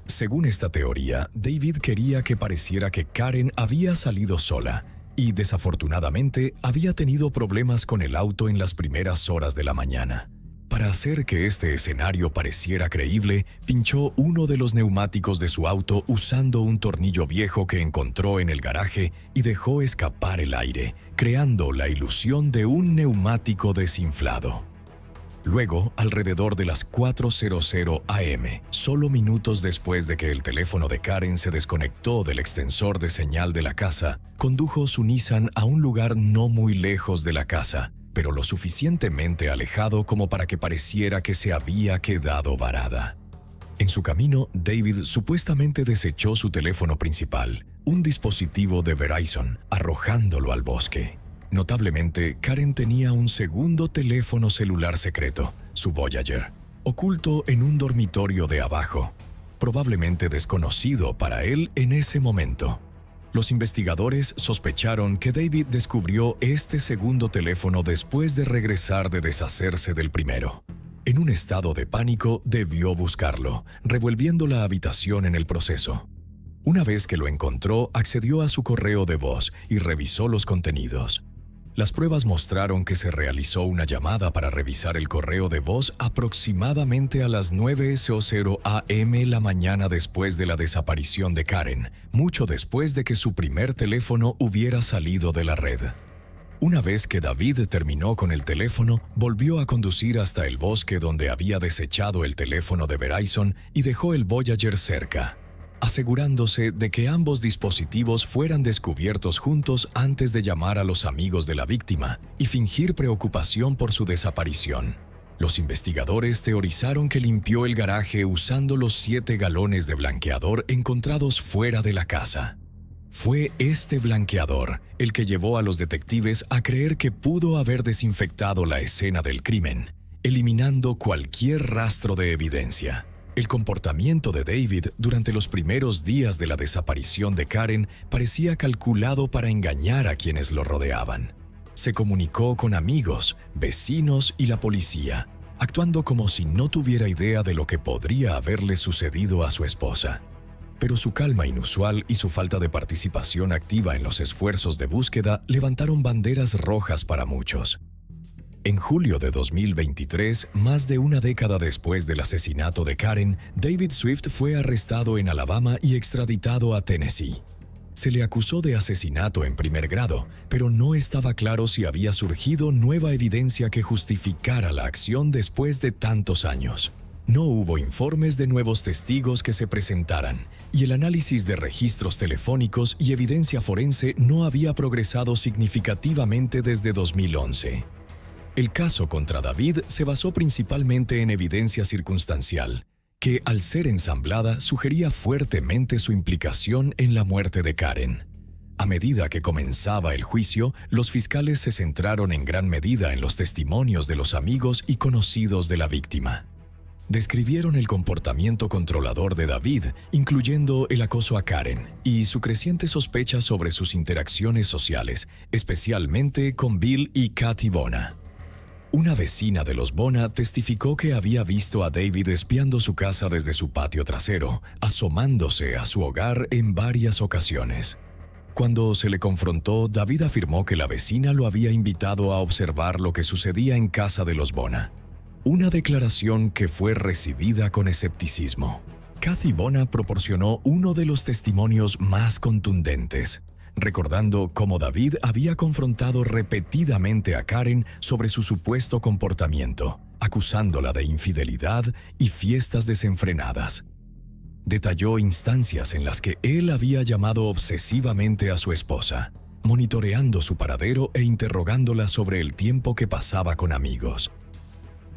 Según esta teoría, David quería que pareciera que Karen había salido sola y, desafortunadamente, había tenido problemas con el auto en las primeras horas de la mañana. Para hacer que este escenario pareciera creíble, pinchó uno de los neumáticos de su auto usando un tornillo viejo que encontró en el garaje y dejó escapar el aire, creando la ilusión de un neumático desinflado. Luego, alrededor de las 4:00 am, solo minutos después de que el teléfono de Karen se desconectó del extensor de señal de la casa, condujo su Nissan a un lugar no muy lejos de la casa, pero lo suficientemente alejado como para que pareciera que se había quedado varada. En su camino, David supuestamente desechó su teléfono principal, un dispositivo de Verizon, arrojándolo al bosque. Notablemente, Karen tenía un segundo teléfono celular secreto, su Voyager, oculto en un dormitorio de abajo, probablemente desconocido para él en ese momento. Los investigadores sospecharon que David descubrió este segundo teléfono después de regresar de deshacerse del primero. En un estado de pánico, debió buscarlo, revolviendo la habitación en el proceso. Una vez que lo encontró, accedió a su correo de voz y revisó los contenidos. Las pruebas mostraron que se realizó una llamada para revisar el correo de voz aproximadamente a las 9:00 a.m. la mañana después de la desaparición de Karen, mucho después de que su primer teléfono hubiera salido de la red. Una vez que David terminó con el teléfono, volvió a conducir hasta el bosque donde había desechado el teléfono de Verizon y dejó el Voyager cerca, asegurándose de que ambos dispositivos fueran descubiertos juntos antes de llamar a los amigos de la víctima y fingir preocupación por su desaparición. Los investigadores teorizaron que limpió el garaje usando los 7 galones de blanqueador encontrados fuera de la casa. Fue este blanqueador el que llevó a los detectives a creer que pudo haber desinfectado la escena del crimen, eliminando cualquier rastro de evidencia. El comportamiento de David durante los primeros días de la desaparición de Karen parecía calculado para engañar a quienes lo rodeaban. Se comunicó con amigos, vecinos y la policía, actuando como si no tuviera idea de lo que podría haberle sucedido a su esposa. Pero su calma inusual y su falta de participación activa en los esfuerzos de búsqueda levantaron banderas rojas para muchos. En julio de 2023, más de una década después del asesinato de Karen, David Swift fue arrestado en Alabama y extraditado a Tennessee. Se le acusó de asesinato en primer grado, pero no estaba claro si había surgido nueva evidencia que justificara la acción después de tantos años. No hubo informes de nuevos testigos que se presentaran, y el análisis de registros telefónicos y evidencia forense no había progresado significativamente desde 2011. El caso contra David se basó principalmente en evidencia circunstancial, que al ser ensamblada sugería fuertemente su implicación en la muerte de Karen. A medida que comenzaba el juicio, los fiscales se centraron en gran medida en los testimonios de los amigos y conocidos de la víctima. Describieron el comportamiento controlador de David, incluyendo el acoso a Karen, y su creciente sospecha sobre sus interacciones sociales, especialmente con Bill y Kathy Bona. Una vecina de los Bona testificó que había visto a David espiando su casa desde su patio trasero, asomándose a su hogar en varias ocasiones. Cuando se le confrontó, David afirmó que la vecina lo había invitado a observar lo que sucedía en casa de los Bona. Una declaración que fue recibida con escepticismo. Kathy Bona proporcionó uno de los testimonios más contundentes, recordando cómo David había confrontado repetidamente a Karen sobre su supuesto comportamiento, acusándola de infidelidad y fiestas desenfrenadas. Detalló instancias en las que él había llamado obsesivamente a su esposa, monitoreando su paradero e interrogándola sobre el tiempo que pasaba con amigos.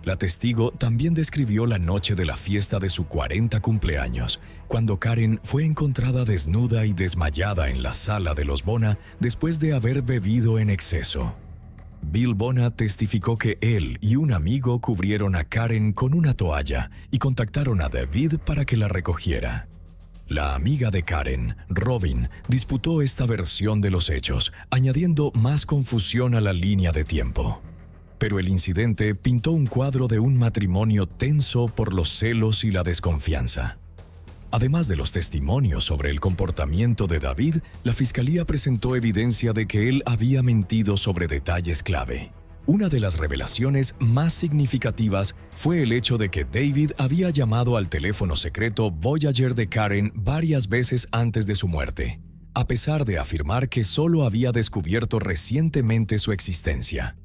La testigo también describió la noche de la fiesta de su 40 cumpleaños, cuando Karen fue encontrada desnuda y desmayada en la sala de los Bona después de haber bebido en exceso. Bill Bona testificó que él y un amigo cubrieron a Karen con una toalla y contactaron a David para que la recogiera. La amiga de Karen, Robin, disputó esta versión de los hechos, añadiendo más confusión a la línea de tiempo. Pero el incidente pintó un cuadro de un matrimonio tenso por los celos y la desconfianza. Además de los testimonios sobre el comportamiento de David, la fiscalía presentó evidencia de que él había mentido sobre detalles clave. Una de las revelaciones más significativas fue el hecho de que David había llamado al teléfono secreto Voyager de Karen varias veces antes de su muerte, a pesar de afirmar que solo había descubierto recientemente su existencia.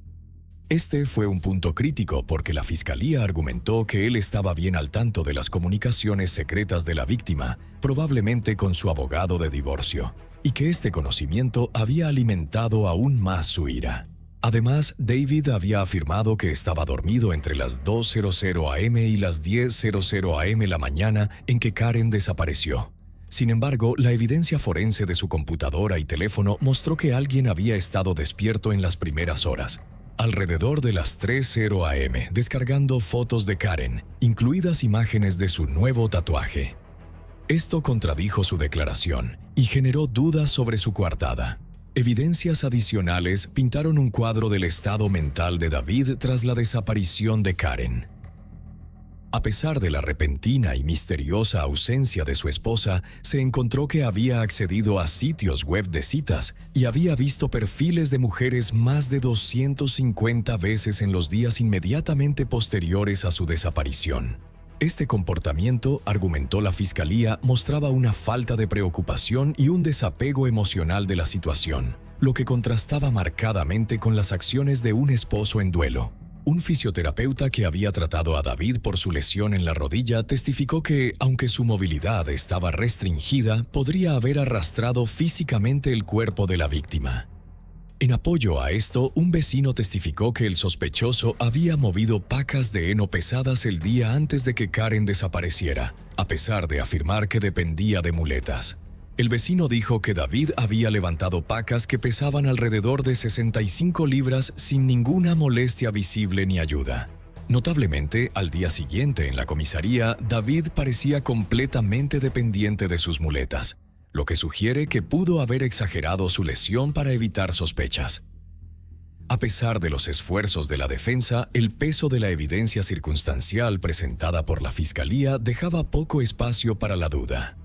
Este fue un punto crítico porque la fiscalía argumentó que él estaba bien al tanto de las comunicaciones secretas de la víctima, probablemente con su abogado de divorcio, y que este conocimiento había alimentado aún más su ira. Además, David había afirmado que estaba dormido entre las 2:00 a.m. y las 10:00 a.m. la mañana en que Karen desapareció. Sin embargo, la evidencia forense de su computadora y teléfono mostró que alguien había estado despierto en las primeras horas, alrededor de las 3:00 a.m., descargando fotos de Karen, incluidas imágenes de su nuevo tatuaje. Esto contradijo su declaración y generó dudas sobre su coartada. Evidencias adicionales pintaron un cuadro del estado mental de David tras la desaparición de Karen. A pesar de la repentina y misteriosa ausencia de su esposa, se encontró que había accedido a sitios web de citas y había visto perfiles de mujeres más de 250 veces en los días inmediatamente posteriores a su desaparición. Este comportamiento, argumentó la fiscalía, mostraba una falta de preocupación y un desapego emocional de la situación, lo que contrastaba marcadamente con las acciones de un esposo en duelo. Un fisioterapeuta que había tratado a David por su lesión en la rodilla testificó que, aunque su movilidad estaba restringida, podría haber arrastrado físicamente el cuerpo de la víctima. En apoyo a esto, un vecino testificó que el sospechoso había movido pacas de heno pesadas el día antes de que Karen desapareciera, a pesar de afirmar que dependía de muletas. El vecino dijo que David había levantado pacas que pesaban alrededor de 65 libras sin ninguna molestia visible ni ayuda. Notablemente, al día siguiente en la comisaría, David parecía completamente dependiente de sus muletas, lo que sugiere que pudo haber exagerado su lesión para evitar sospechas. A pesar de los esfuerzos de la defensa, el peso de la evidencia circunstancial presentada por la fiscalía dejaba poco espacio para la duda.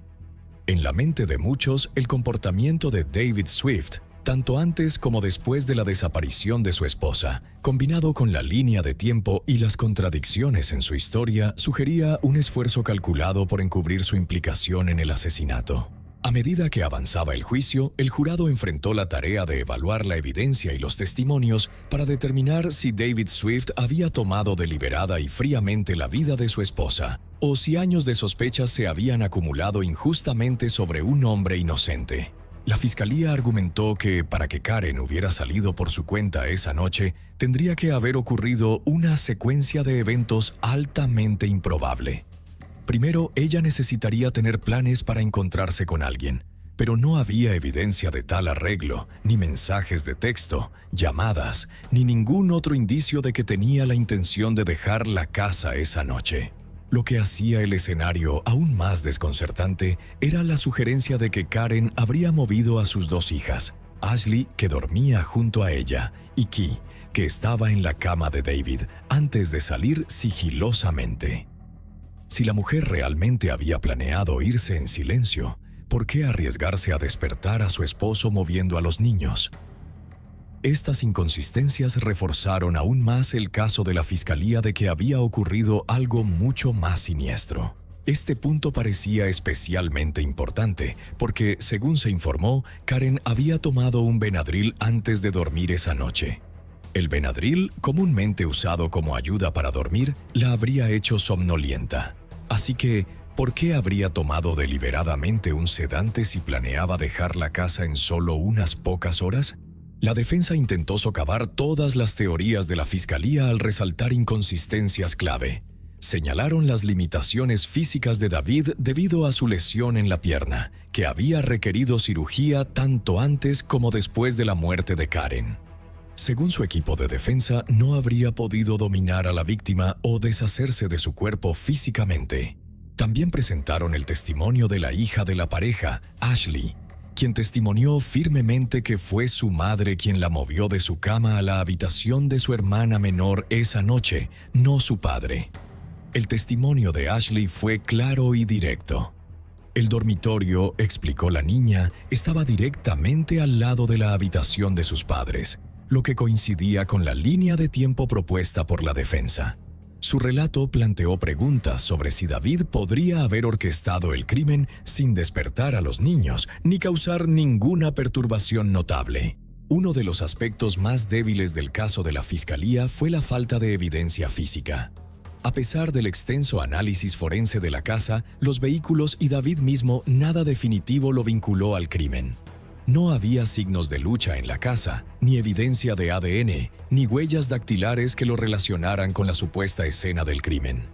En la mente de muchos, el comportamiento de David Swift, tanto antes como después de la desaparición de su esposa, combinado con la línea de tiempo y las contradicciones en su historia, sugería un esfuerzo calculado por encubrir su implicación en el asesinato. A medida que avanzaba el juicio, el jurado enfrentó la tarea de evaluar la evidencia y los testimonios para determinar si David Swift había tomado deliberada y fríamente la vida de su esposa, o si años de sospechas se habían acumulado injustamente sobre un hombre inocente. La fiscalía argumentó que, para que Karen hubiera salido por su cuenta esa noche, tendría que haber ocurrido una secuencia de eventos altamente improbable. Primero, ella necesitaría tener planes para encontrarse con alguien, pero no había evidencia de tal arreglo, ni mensajes de texto, llamadas, ni ningún otro indicio de que tenía la intención de dejar la casa esa noche. Lo que hacía el escenario aún más desconcertante era la sugerencia de que Karen habría movido a sus dos hijas, Ashley, que dormía junto a ella, y Key, que estaba en la cama de David, antes de salir sigilosamente. Si la mujer realmente había planeado irse en silencio, ¿por qué arriesgarse a despertar a su esposo moviendo a los niños? Estas inconsistencias reforzaron aún más el caso de la fiscalía de que había ocurrido algo mucho más siniestro. Este punto parecía especialmente importante porque, según se informó, Karen había tomado un Benadryl antes de dormir esa noche. El Benadryl, comúnmente usado como ayuda para dormir, la habría hecho somnolienta. Así que, ¿por qué habría tomado deliberadamente un sedante si planeaba dejar la casa en solo unas pocas horas? La defensa intentó socavar todas las teorías de la fiscalía al resaltar inconsistencias clave. Señalaron las limitaciones físicas de David debido a su lesión en la pierna, que había requerido cirugía tanto antes como después de la muerte de Karen. Según su equipo de defensa, no habría podido dominar a la víctima o deshacerse de su cuerpo físicamente. También presentaron el testimonio de la hija de la pareja, Ashley, quien testimonió firmemente que fue su madre quien la movió de su cama a la habitación de su hermana menor esa noche, no su padre. El testimonio de Ashley fue claro y directo. El dormitorio, explicó la niña, estaba directamente al lado de la habitación de sus padres, lo que coincidía con la línea de tiempo propuesta por la defensa. Su relato planteó preguntas sobre si David podría haber orquestado el crimen sin despertar a los niños ni causar ninguna perturbación notable. Uno de los aspectos más débiles del caso de la fiscalía fue la falta de evidencia física. A pesar del extenso análisis forense de la casa, los vehículos y David mismo, nada definitivo lo vinculó al crimen. No había signos de lucha en la casa, ni evidencia de ADN, ni huellas dactilares que lo relacionaran con la supuesta escena del crimen.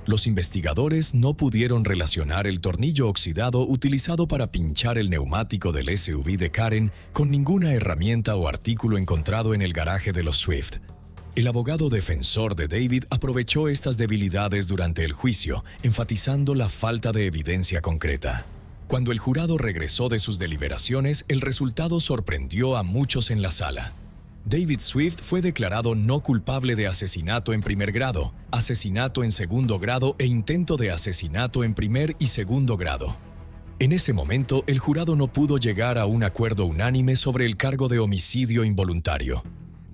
Los investigadores no pudieron relacionar el tornillo oxidado utilizado para pinchar el neumático del SUV de Karen con ninguna herramienta o artículo encontrado en el garaje de los Swift. El abogado defensor de David aprovechó estas debilidades durante el juicio, enfatizando la falta de evidencia concreta. Cuando el jurado regresó de sus deliberaciones, el resultado sorprendió a muchos en la sala. David Swift fue declarado no culpable de asesinato en primer grado, asesinato en segundo grado e intento de asesinato en primer y segundo grado. En ese momento, el jurado no pudo llegar a un acuerdo unánime sobre el cargo de homicidio involuntario.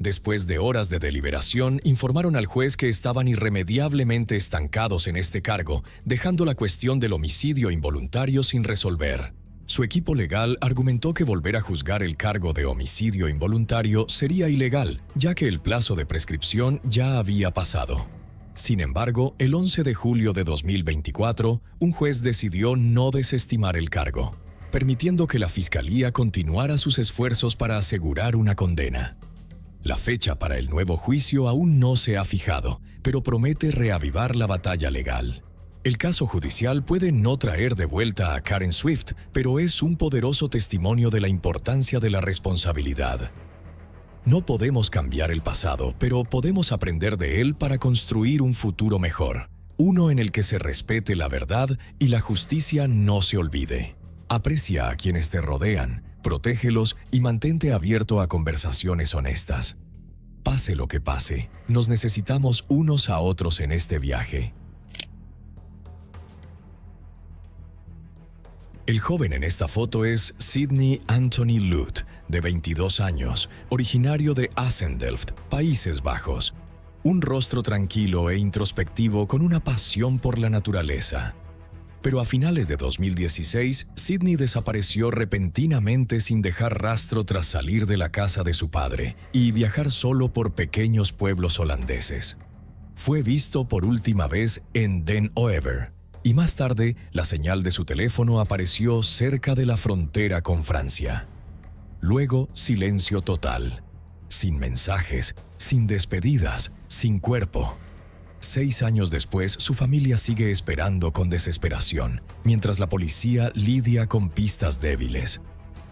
Después de horas de deliberación, informaron al juez que estaban irremediablemente estancados en este cargo, dejando la cuestión del homicidio involuntario sin resolver. Su equipo legal argumentó que volver a juzgar el cargo de homicidio involuntario sería ilegal, ya que el plazo de prescripción ya había pasado. Sin embargo, el 11 de julio de 2024, un juez decidió no desestimar el cargo, permitiendo que la Fiscalía continuara sus esfuerzos para asegurar una condena. La fecha para el nuevo juicio aún no se ha fijado, pero promete reavivar la batalla legal. El caso judicial puede no traer de vuelta a Karen Swift, pero es un poderoso testimonio de la importancia de la responsabilidad. No podemos cambiar el pasado, pero podemos aprender de él para construir un futuro mejor, uno en el que se respete la verdad y la justicia no se olvide. Aprecia a quienes te rodean, protégelos y mantente abierto a conversaciones honestas. Pase lo que pase, nos necesitamos unos a otros en este viaje. El joven en esta foto es Sidney Anthony Luth, de 22 años, originario de Assendelft, Países Bajos. Un rostro tranquilo e introspectivo con una pasión por la naturaleza. Pero a finales de 2016, Sidney desapareció repentinamente sin dejar rastro tras salir de la casa de su padre y viajar solo por pequeños pueblos holandeses. Fue visto por última vez en Den Oever, y más tarde la señal de su teléfono apareció cerca de la frontera con Francia. Luego, silencio total. Sin mensajes, sin despedidas, sin cuerpo. 6 años después, su familia sigue esperando con desesperación, mientras la policía lidia con pistas débiles.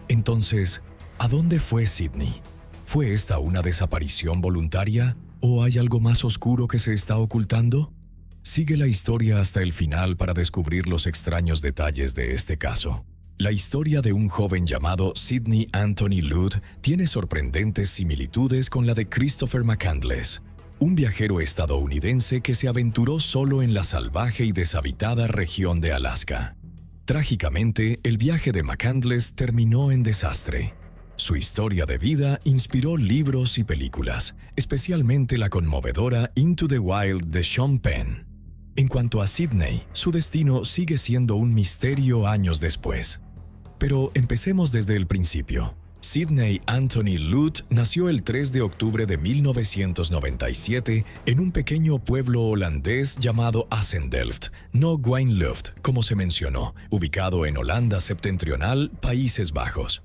Entonces, ¿a dónde fue Sidney? ¿Fue esta una desaparición voluntaria? ¿O hay algo más oscuro que se está ocultando? Sigue la historia hasta el final para descubrir los extraños detalles de este caso. La historia de un joven llamado Sidney Anthony Luth tiene sorprendentes similitudes con la de Christopher McCandless, un viajero estadounidense que se aventuró solo en la salvaje y deshabitada región de Alaska. Trágicamente, el viaje de McCandless terminó en desastre. Su historia de vida inspiró libros y películas, especialmente la conmovedora Into the Wild de Sean Penn. En cuanto a Sidney, su destino sigue siendo un misterio años después. Pero empecemos desde el principio. Sidney Anthony Luth nació el 3 de octubre de 1997 en un pequeño pueblo holandés llamado Assendelft, no Wijnluft, como se mencionó, ubicado en Holanda septentrional, Países Bajos.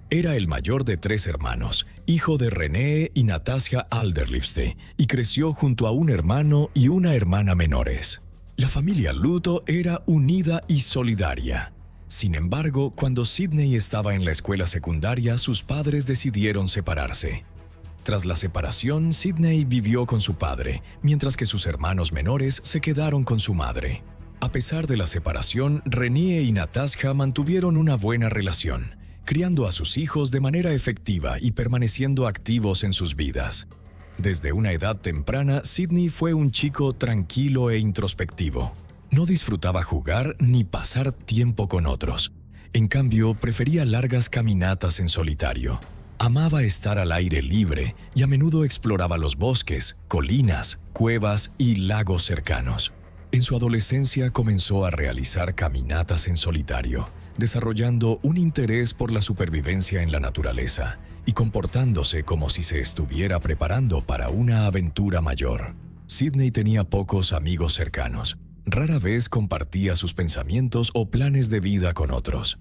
Era el mayor de 3 hermanos, hijo de René y Natasja Alderlifste, y creció junto a un hermano y una hermana menores. La familia Luth era unida y solidaria. Sin embargo, cuando Sidney estaba en la escuela secundaria, sus padres decidieron separarse. Tras la separación, Sidney vivió con su padre, mientras que sus hermanos menores se quedaron con su madre. A pesar de la separación, René y Natasja mantuvieron una buena relación, criando a sus hijos de manera efectiva y permaneciendo activos en sus vidas. Desde una edad temprana, Sidney fue un chico tranquilo e introspectivo. No disfrutaba jugar ni pasar tiempo con otros. En cambio, prefería largas caminatas en solitario. Amaba estar al aire libre y a menudo exploraba los bosques, colinas, cuevas y lagos cercanos. En su adolescencia comenzó a realizar caminatas en solitario, desarrollando un interés por la supervivencia en la naturaleza y comportándose como si se estuviera preparando para una aventura mayor. Sidney tenía pocos amigos cercanos. Rara vez compartía sus pensamientos o planes de vida con otros.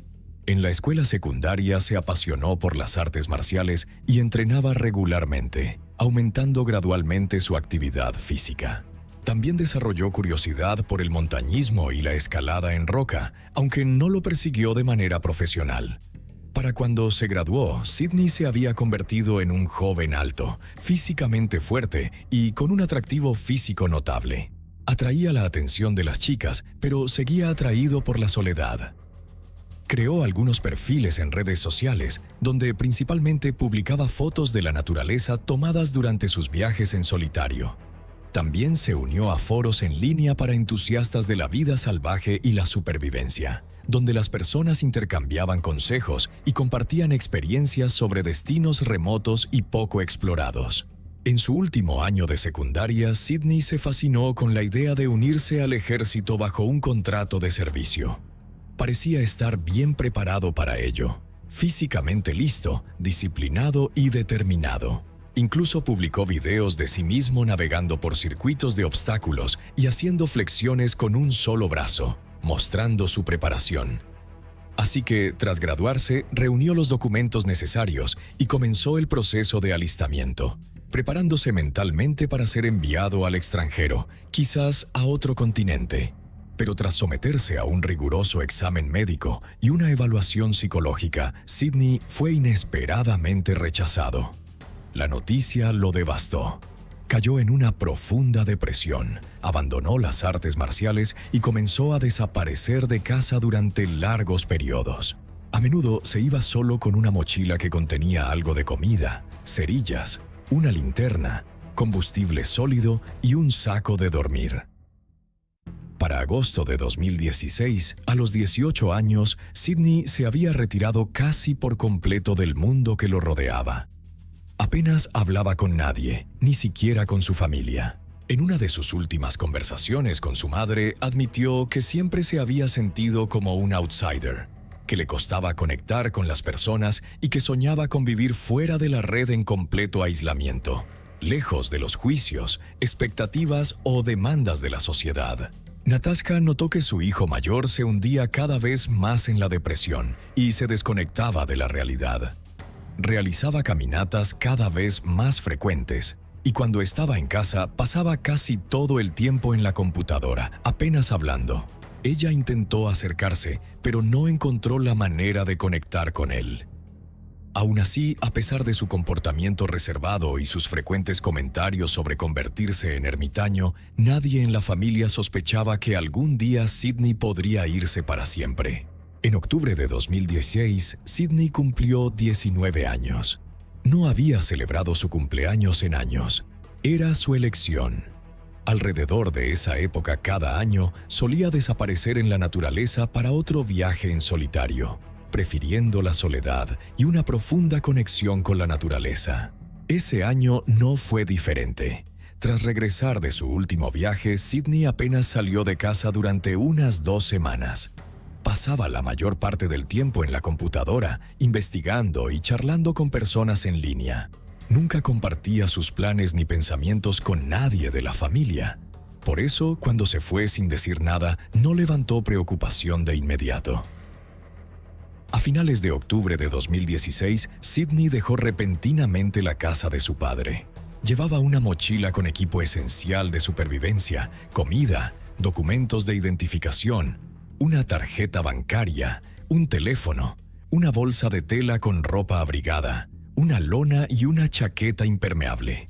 En la escuela secundaria se apasionó por las artes marciales y entrenaba regularmente, aumentando gradualmente su actividad física. También desarrolló curiosidad por el montañismo y la escalada en roca, aunque no lo persiguió de manera profesional. Para cuando se graduó, Sidney se había convertido en un joven alto, físicamente fuerte y con un atractivo físico notable. Atraía la atención de las chicas, pero seguía atraído por la soledad. Creó algunos perfiles en redes sociales, donde principalmente publicaba fotos de la naturaleza tomadas durante sus viajes en solitario. También se unió a foros en línea para entusiastas de la vida salvaje y la supervivencia, donde las personas intercambiaban consejos y compartían experiencias sobre destinos remotos y poco explorados. En su último año de secundaria, Sydney se fascinó con la idea de unirse al ejército bajo un contrato de servicio. Parecía estar bien preparado para ello, físicamente listo, disciplinado y determinado. Incluso publicó videos de sí mismo navegando por circuitos de obstáculos y haciendo flexiones con un solo brazo, mostrando su preparación. Así que, tras graduarse, reunió los documentos necesarios y comenzó el proceso de alistamiento, preparándose mentalmente para ser enviado al extranjero, quizás a otro continente. Pero tras someterse a un riguroso examen médico y una evaluación psicológica, Sydney fue inesperadamente rechazado. La noticia lo devastó. Cayó en una profunda depresión, abandonó las artes marciales y comenzó a desaparecer de casa durante largos periodos. A menudo se iba solo con una mochila que contenía algo de comida, cerillas, una linterna, combustible sólido y un saco de dormir. Para agosto de 2016, a los 18 años, Sydney se había retirado casi por completo del mundo que lo rodeaba. Apenas hablaba con nadie, ni siquiera con su familia. En una de sus últimas conversaciones con su madre, admitió que siempre se había sentido como un outsider, que le costaba conectar con las personas y que soñaba con vivir fuera de la red en completo aislamiento, lejos de los juicios, expectativas o demandas de la sociedad. Natasha notó que su hijo mayor se hundía cada vez más en la depresión y se desconectaba de la realidad. Realizaba caminatas cada vez más frecuentes y cuando estaba en casa pasaba casi todo el tiempo en la computadora, apenas hablando. Ella intentó acercarse, pero no encontró la manera de conectar con él. Aún así, a pesar de su comportamiento reservado y sus frecuentes comentarios sobre convertirse en ermitaño, nadie en la familia sospechaba que algún día Sydney podría irse para siempre. En octubre de 2016, Sydney cumplió 19 años. No había celebrado su cumpleaños en años. Era su elección. Alrededor de esa época cada año solía desaparecer en la naturaleza para otro viaje en solitario, prefiriendo la soledad y una profunda conexión con la naturaleza. Ese año no fue diferente. Tras regresar de su último viaje, Sydney apenas salió de casa durante unas 2 semanas. Pasaba la mayor parte del tiempo en la computadora, investigando y charlando con personas en línea. Nunca compartía sus planes ni pensamientos con nadie de la familia. Por eso, cuando se fue sin decir nada, no levantó preocupación de inmediato. A finales de octubre de 2016, Sydney dejó repentinamente la casa de su padre. Llevaba una mochila con equipo esencial de supervivencia, comida, documentos de identificación, una tarjeta bancaria, un teléfono, una bolsa de tela con ropa abrigada, una lona y una chaqueta impermeable.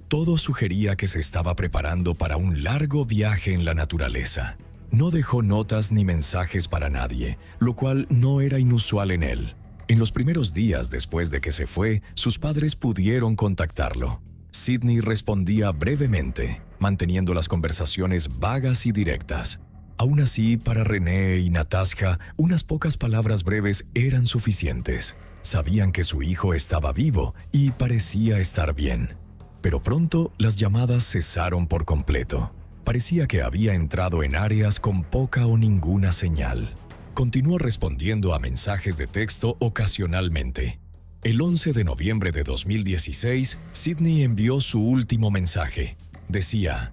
Todo sugería que se estaba preparando para un largo viaje en la naturaleza. No dejó notas ni mensajes para nadie, lo cual no era inusual en él. En los primeros días después de que se fue, sus padres pudieron contactarlo. Sydney respondía brevemente, manteniendo las conversaciones vagas y directas. Aún así, para René y Natasha, unas pocas palabras breves eran suficientes. Sabían que su hijo estaba vivo y parecía estar bien. Pero pronto las llamadas cesaron por completo. Parecía que había entrado en áreas con poca o ninguna señal. Continuó respondiendo a mensajes de texto ocasionalmente. El 11 de noviembre de 2016, Sydney envió su último mensaje. Decía: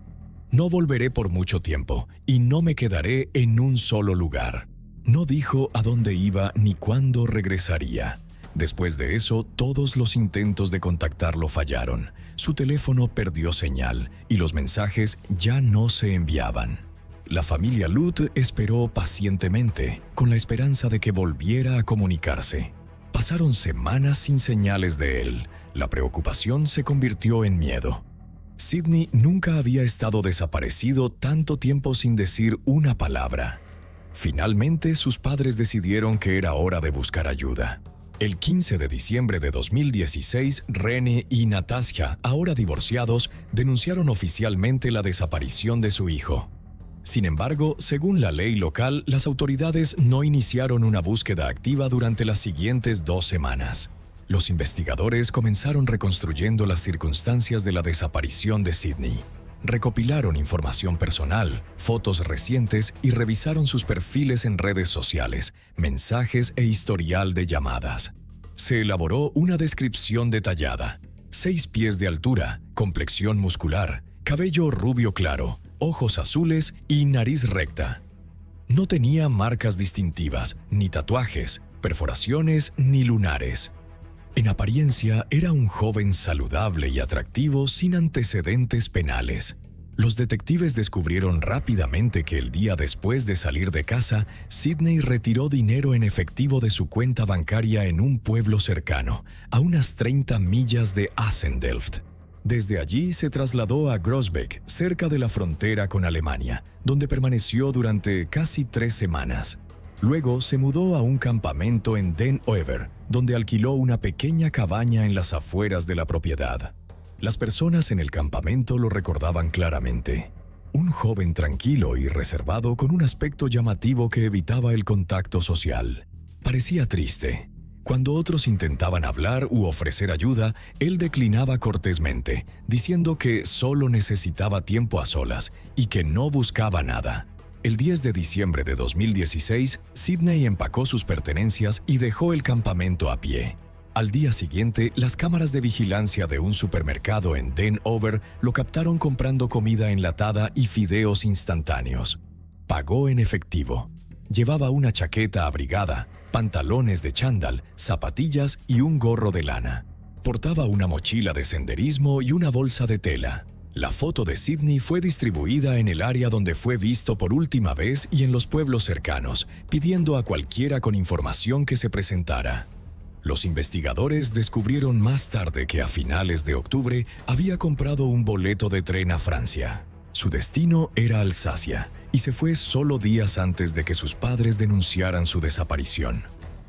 «No volveré por mucho tiempo y no me quedaré en un solo lugar». No dijo a dónde iba ni cuándo regresaría. Después de eso, todos los intentos de contactarlo fallaron. Su teléfono perdió señal y los mensajes ya no se enviaban. La familia Luth esperó pacientemente, con la esperanza de que volviera a comunicarse. Pasaron semanas sin señales de él. La preocupación se convirtió en miedo. Sydney nunca había estado desaparecido tanto tiempo sin decir una palabra. Finalmente, sus padres decidieron que era hora de buscar ayuda. El 15 de diciembre de 2016, René y Natasha, ahora divorciados, denunciaron oficialmente la desaparición de su hijo. Sin embargo, según la ley local, las autoridades no iniciaron una búsqueda activa durante las siguientes 2 semanas. Los investigadores comenzaron reconstruyendo las circunstancias de la desaparición de Sydney. Recopilaron información personal, fotos recientes y revisaron sus perfiles en redes sociales, mensajes e historial de llamadas. Se elaboró una descripción detallada: 6 pies de altura, complexión muscular, cabello rubio claro, ojos azules y nariz recta. No tenía marcas distintivas, ni tatuajes, perforaciones ni lunares. En apariencia, era un joven saludable y atractivo sin antecedentes penales. Los detectives descubrieron rápidamente que el día después de salir de casa, Sydney retiró dinero en efectivo de su cuenta bancaria en un pueblo cercano, a unas 30 millas de Assendelft. Desde allí se trasladó a Groesbeek, cerca de la frontera con Alemania, donde permaneció durante casi 3 semanas. Luego se mudó a un campamento en Den Oever, donde alquiló una pequeña cabaña en las afueras de la propiedad. Las personas en el campamento lo recordaban claramente. Un joven tranquilo y reservado con un aspecto llamativo que evitaba el contacto social. Parecía triste. Cuando otros intentaban hablar u ofrecer ayuda, él declinaba cortésmente, diciendo que solo necesitaba tiempo a solas y que no buscaba nada. El 10 de diciembre de 2016, Sydney empacó sus pertenencias y dejó el campamento a pie. Al día siguiente, las cámaras de vigilancia de un supermercado en Den Oever lo captaron comprando comida enlatada y fideos instantáneos. Pagó en efectivo. Llevaba una chaqueta abrigada, pantalones de chándal, zapatillas y un gorro de lana. Portaba una mochila de senderismo y una bolsa de tela. La foto de Sydney fue distribuida en el área donde fue visto por última vez y en los pueblos cercanos, pidiendo a cualquiera con información que se presentara. Los investigadores descubrieron más tarde que a finales de octubre había comprado un boleto de tren a Francia. Su destino era Alsacia, y se fue solo días antes de que sus padres denunciaran su desaparición.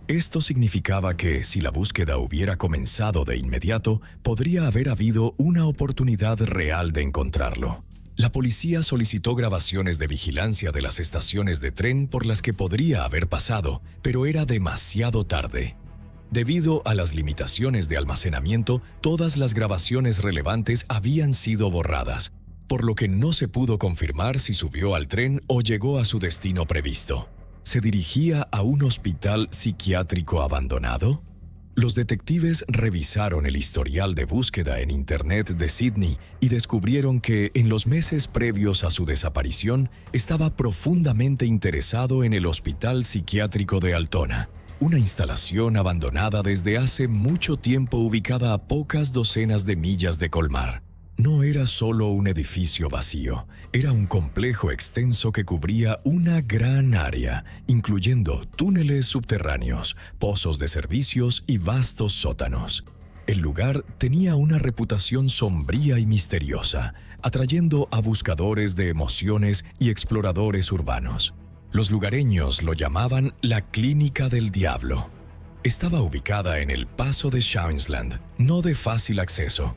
Esto significaba que, si la búsqueda hubiera comenzado de inmediato, podría haber habido una oportunidad real de encontrarlo. La policía solicitó grabaciones de vigilancia de las estaciones de tren por las que podría haber pasado, pero era demasiado tarde. Debido a las limitaciones de almacenamiento, todas las grabaciones relevantes habían sido borradas, por lo que no se pudo confirmar si subió al tren o llegó a su destino previsto. ¿Se dirigía a un hospital psiquiátrico abandonado? Los detectives revisaron el historial de búsqueda en Internet de Sydney y descubrieron que, en los meses previos a su desaparición, estaba profundamente interesado en el Hospital Psiquiátrico de Altona, una instalación abandonada desde hace mucho tiempo ubicada a pocas docenas de millas de Colmar. No era solo un edificio vacío, era un complejo extenso que cubría una gran área, incluyendo túneles subterráneos, pozos de servicios y vastos sótanos. El lugar tenía una reputación sombría y misteriosa, atrayendo a buscadores de emociones y exploradores urbanos. Los lugareños lo llamaban la Clínica del Diablo. Estaba ubicada en el paso de Schauinsland, no de fácil acceso.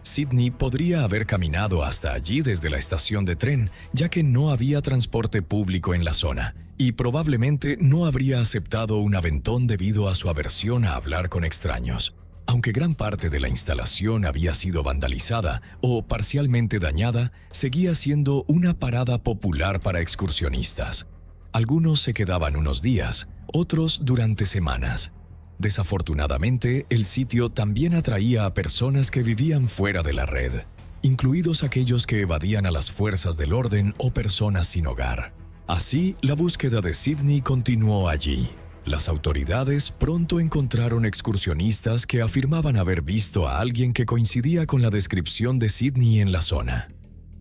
Sydney podría haber caminado hasta allí desde la estación de tren, ya que no había transporte público en la zona, y probablemente no habría aceptado un aventón debido a su aversión a hablar con extraños. Aunque gran parte de la instalación había sido vandalizada o parcialmente dañada, seguía siendo una parada popular para excursionistas. Algunos se quedaban unos días, otros durante semanas. Desafortunadamente, el sitio también atraía a personas que vivían fuera de la red, incluidos aquellos que evadían a las fuerzas del orden o personas sin hogar. Así, la búsqueda de Sydney continuó allí. Las autoridades pronto encontraron excursionistas que afirmaban haber visto a alguien que coincidía con la descripción de Sydney en la zona.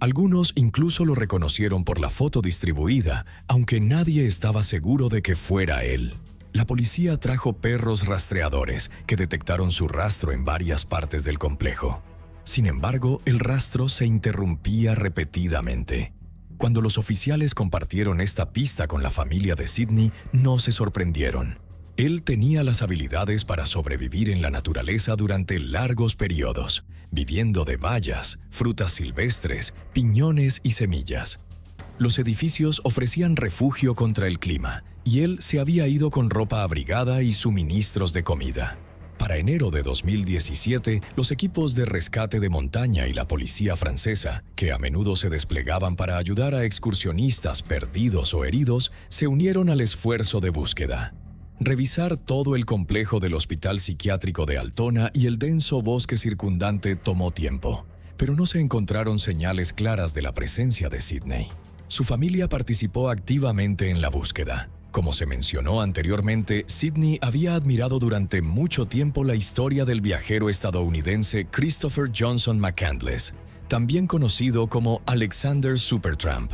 Algunos incluso lo reconocieron por la foto distribuida, aunque nadie estaba seguro de que fuera él. La policía trajo perros rastreadores que detectaron su rastro en varias partes del complejo. Sin embargo, el rastro se interrumpía repetidamente. Cuando los oficiales compartieron esta pista con la familia de Sidney, no se sorprendieron. Él tenía las habilidades para sobrevivir en la naturaleza durante largos periodos, viviendo de bayas, frutas silvestres, piñones y semillas. Los edificios ofrecían refugio contra el clima, y él se había ido con ropa abrigada y suministros de comida. Para enero de 2017, los equipos de rescate de montaña y la policía francesa, que a menudo se desplegaban para ayudar a excursionistas perdidos o heridos, se unieron al esfuerzo de búsqueda. Revisar todo el complejo del Hospital Psiquiátrico de Altona y el denso bosque circundante tomó tiempo, pero no se encontraron señales claras de la presencia de Sidney. Su familia participó activamente en la búsqueda. Como se mencionó anteriormente, Sidney había admirado durante mucho tiempo la historia del viajero estadounidense Christopher Johnson McCandless, también conocido como Alexander Supertramp.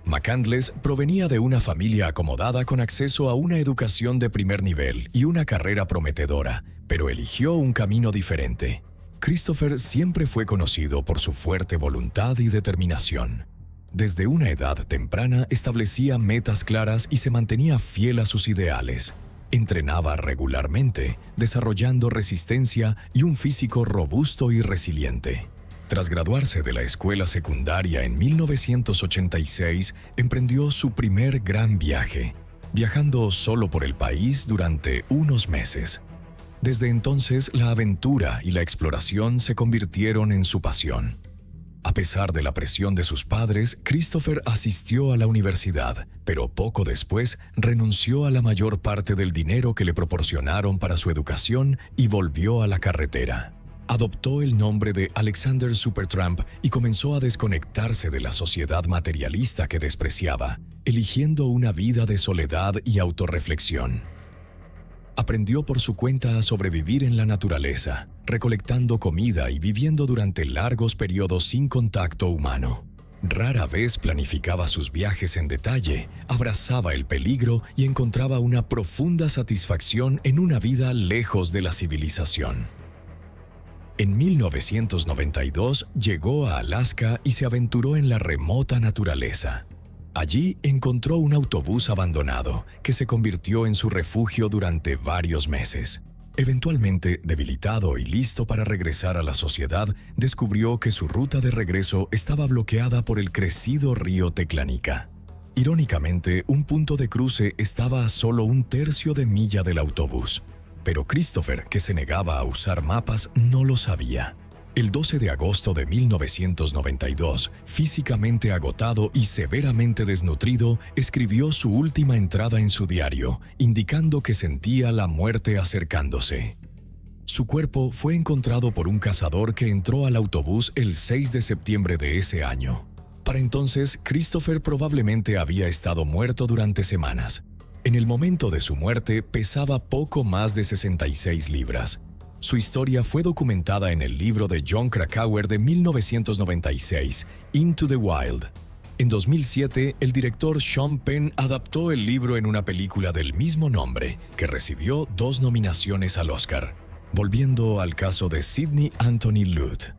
McCandless provenía de una familia acomodada con acceso a una educación de primer nivel y una carrera prometedora, pero eligió un camino diferente. Christopher siempre fue conocido por su fuerte voluntad y determinación. Desde una edad temprana establecía metas claras y se mantenía fiel a sus ideales. Entrenaba regularmente, desarrollando resistencia y un físico robusto y resiliente. Tras graduarse de la escuela secundaria en 1986, emprendió su primer gran viaje, viajando solo por el país durante unos meses. Desde entonces, la aventura y la exploración se convirtieron en su pasión. A pesar de la presión de sus padres, Christopher asistió a la universidad, pero poco después renunció a la mayor parte del dinero que le proporcionaron para su educación y volvió a la carretera. Adoptó el nombre de Alexander Supertramp y comenzó a desconectarse de la sociedad materialista que despreciaba, eligiendo una vida de soledad y autorreflexión. Aprendió por su cuenta a sobrevivir en la naturaleza, recolectando comida y viviendo durante largos periodos sin contacto humano. Rara vez planificaba sus viajes en detalle, abrazaba el peligro y encontraba una profunda satisfacción en una vida lejos de la civilización. En 1992 llegó a Alaska y se aventuró en la remota naturaleza. Allí encontró un autobús abandonado que se convirtió en su refugio durante varios meses. Eventualmente, debilitado y listo para regresar a la sociedad, descubrió que su ruta de regreso estaba bloqueada por el crecido río Teclanica. Irónicamente, un punto de cruce estaba a solo un tercio de milla del autobús. Pero Christopher, que se negaba a usar mapas, no lo sabía. El 12 de agosto de 1992, físicamente agotado y severamente desnutrido, escribió su última entrada en su diario, indicando que sentía la muerte acercándose. Su cuerpo fue encontrado por un cazador que entró al autobús el 6 de septiembre de ese año. Para entonces, Christopher probablemente había estado muerto durante semanas. En el momento de su muerte, pesaba poco más de 66 libras. Su historia fue documentada en el libro de Jon Krakauer de 1996, Into the Wild. En 2007, el director Sean Penn adaptó el libro en una película del mismo nombre, que recibió 2 nominaciones al Oscar. Volviendo al caso de Sidney Anthony Lutt.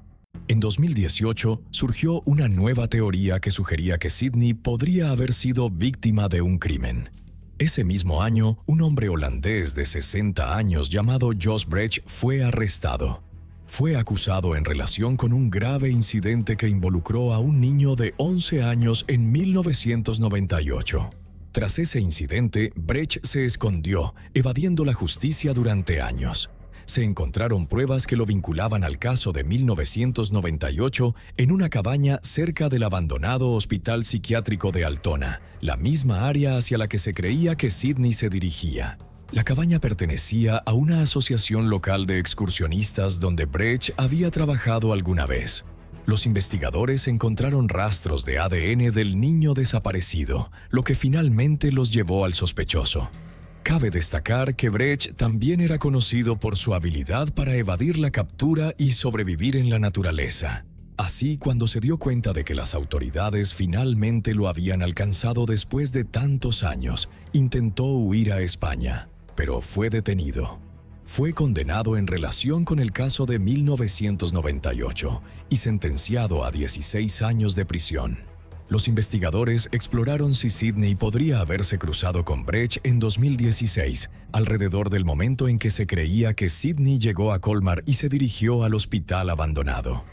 En 2018, surgió una nueva teoría que sugería que Sidney podría haber sido víctima de un crimen. Ese mismo año, un hombre holandés de 60 años llamado Jos Brecht fue arrestado. Fue acusado en relación con un grave incidente que involucró a un niño de 11 años en 1998. Tras ese incidente, Brecht se escondió, evadiendo la justicia durante años. Se encontraron pruebas que lo vinculaban al caso de 1998 en una cabaña cerca del abandonado Hospital Psiquiátrico de Altona, la misma área hacia la que se creía que Sidney se dirigía. La cabaña pertenecía a una asociación local de excursionistas donde Brecht había trabajado alguna vez. Los investigadores encontraron rastros de ADN del niño desaparecido, lo que finalmente los llevó al sospechoso. Cabe destacar que Brecht también era conocido por su habilidad para evadir la captura y sobrevivir en la naturaleza. Así, cuando se dio cuenta de que las autoridades finalmente lo habían alcanzado después de tantos años, intentó huir a España, pero fue detenido. Fue condenado en relación con el caso de 1998 y sentenciado a 16 años de prisión. Los investigadores exploraron si Sydney podría haberse cruzado con Brecht en 2016, alrededor del momento en que se creía que Sydney llegó a Colmar y se dirigió al hospital abandonado.